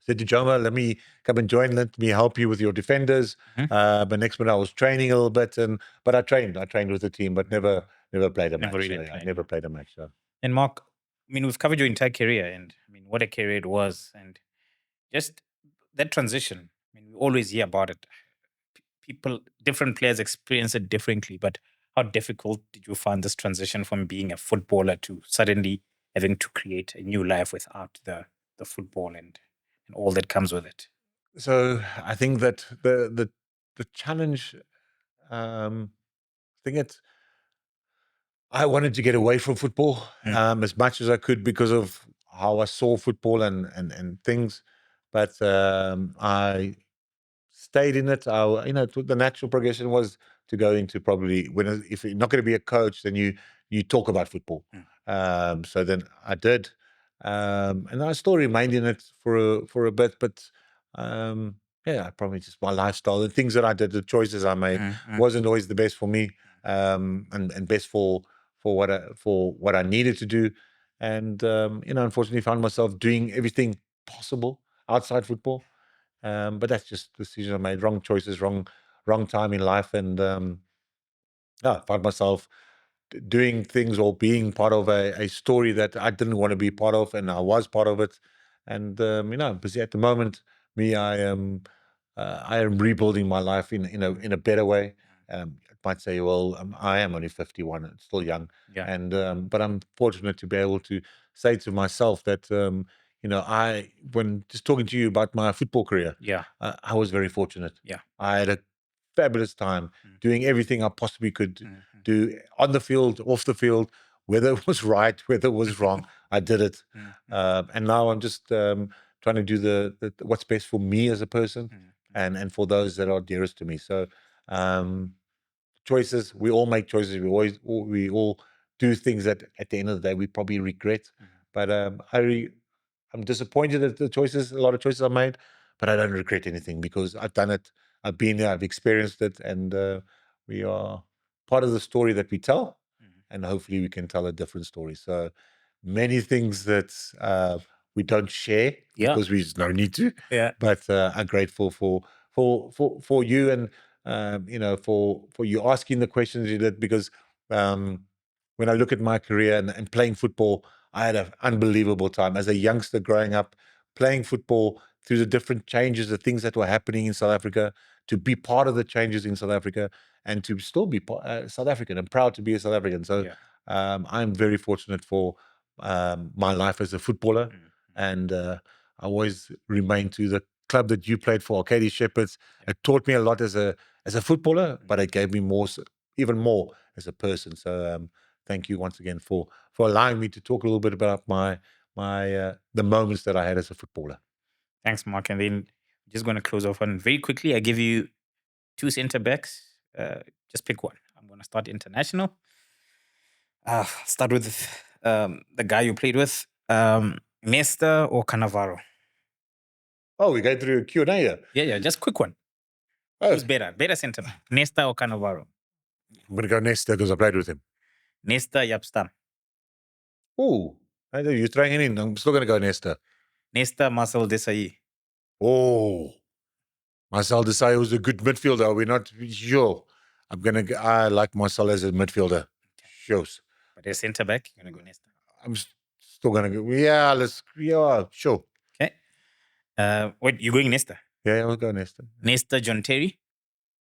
Said to Jomo, let me come and join. Let me help you with your defenders. But next minute I was training a little bit, but I trained with the team, but never played a match. I never played a match. So. And Mark, I mean, we've covered your entire career, and I mean, what a career it was, and just that transition. I mean, we always hear about it. Different players experience it differently, but how difficult did you find this transition from being a footballer to suddenly having to create a new life without the football and all that comes with it? So I think that the challenge, I think I wanted to get away from football as much as I could because of how I saw football and things, but I stayed in it. The natural progression was to go into probably if you're not going to be a coach, then you talk about football. So then I did, and I still remained in it for a bit. But yeah, probably just my lifestyle, the things that I did, the choices I made wasn't always the best for me, and best for what I needed to do. And unfortunately, found myself doing everything possible outside football. But that's just the decision I made. Wrong choices, wrong time in life, and I found myself doing things or being part of a story that I didn't want to be part of, and I was part of it. And busy at the moment, I am rebuilding my life in a better way. I might say, well, I am only 51, it's still young, but I'm fortunate to be able to say to myself that when just talking to you about my football career, I was very fortunate. I had a fabulous time doing everything I possibly could do on the field, off the field, whether it was right, whether it was wrong, I did it. And now I'm just trying to do the what's best for me as a person and for those that are dearest to me. So choices, we all make choices. We all do things that at the end of the day we probably regret. But I'm disappointed at a lot of choices I made, but I don't regret anything because I've done it. I've been there, I've experienced it, and we are part of the story that we tell, and hopefully we can tell a different story. So many things that we don't share because we just don't need to. But I'm grateful for you and for you asking the questions you did, because when I look at my career and playing football, I had an unbelievable time as a youngster growing up, playing football through the different changes, the things that were happening in South Africa, to be part of the changes in South Africa, and to still be South African and proud to be a South African. So I'm very fortunate for my life as a footballer, and I always remain to the club that you played for, Arcadia Shepards. It taught me a lot as a footballer, but it gave me even more as a person. So thank you once again for allowing me to talk a little bit about my the moments that I had as a footballer. Thanks, Mark. And then just going to close off on very quickly. I give you 2 center backs. Just pick one. I'm going to start international. Start with the guy you played with, Nesta or Cannavaro. Oh, we go through a Q&A here. Yeah, just quick one. Who's better? Better center back, Nesta or Cannavaro? I'm going to go Nesta because I played with him. Nesta, Yapstam. Oh, you're throwing it in. I'm still going to go Nesta. Nesta, Marcel Desailly. Oh, Marcel Desailly was a good midfielder. We're not sure. I like Marcel as a midfielder. Shows. But as centre back, you're going to go Nesta. I'm Still going to go. Yeah, sure. Okay. Wait, you're going Nesta? Yeah, we'll go Nesta. Nesta John Terry?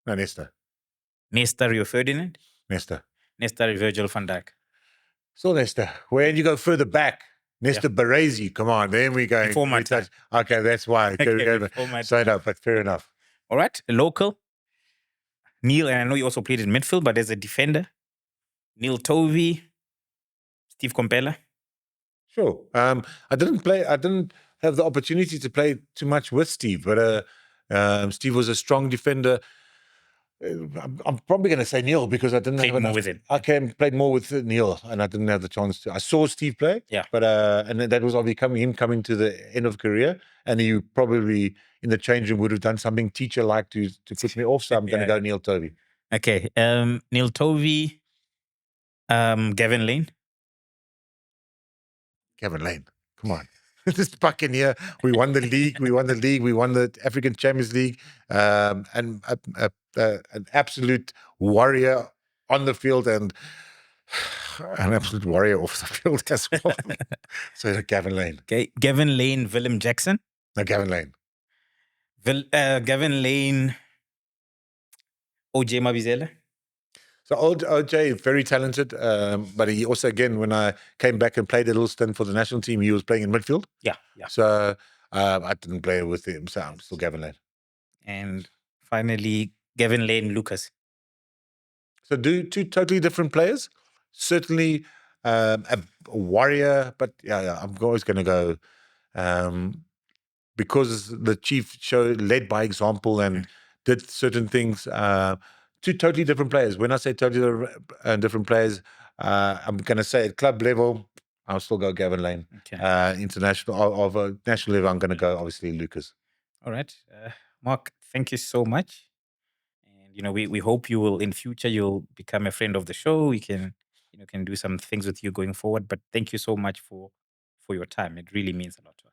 No, Nesta. Nesta Rio Ferdinand? Nesta. Nesta Virgil van Dijk? Still Nesta. When you go further back, Nesta Baresi, come on, then we go. Before my time. Okay, that's why. So no, but fair enough. All right, a local. Neil, and I know you also played in midfield, but as a defender. Neil Tovey, Steve Compella. Sure. I didn't have the opportunity to play too much with Steve, but Steve was a strong defender. I'm probably going to say Neil because I didn't Played have more with him. I played more with Neil, and I didn't have the chance to. I saw Steve play, but and that was obviously him coming to the end of career, and he probably in the change room would have done something teacher-like to put me off. So I'm going to go Neil Tovey. Okay, Neil Tovey, Gavin Lane. Gavin Lane, come on. This Buccaneer, we won the league, we won the African Champions League, and an absolute warrior on the field and an absolute warrior off the field as well. So Gavin Lane. Okay, Gavin Lane, Willem Jackson. No, Gavin Lane. Gavin Lane, OJ Mabizela. So OJ, very talented, but he also, again, when I came back and played a little stint for the national team, he was playing in midfield. Yeah. So I didn't play with him, so I'm still Gavin Lane. And finally, Gavin Lane, Lucas. So two totally different players. Certainly a warrior, but yeah, I'm always going to go because the chief led by example and did certain things. Two totally different players. When I say totally different players, I'm going to say at club level, I'll still go Gavin Lane. Okay. International, of a national level, I'm going to go obviously Lucas. All right. Mark, thank you so much. And, we hope you will, in future, you'll become a friend of the show. We can, can do some things with you going forward. But thank you so much for your time. It really means a lot to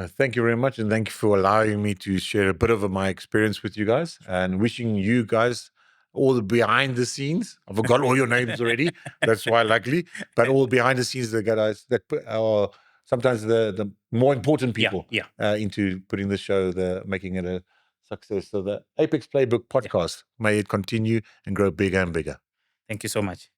us. Thank you very much. And thank you for allowing me to share a bit of my experience with you guys and wishing you guys all the behind the scenes. I forgot all your names already. That's why, luckily. But all behind the scenes, the guys that are sometimes the more important people into putting the show, making it a success. So the Apex Playbook podcast, may it continue and grow bigger and bigger. Thank you so much.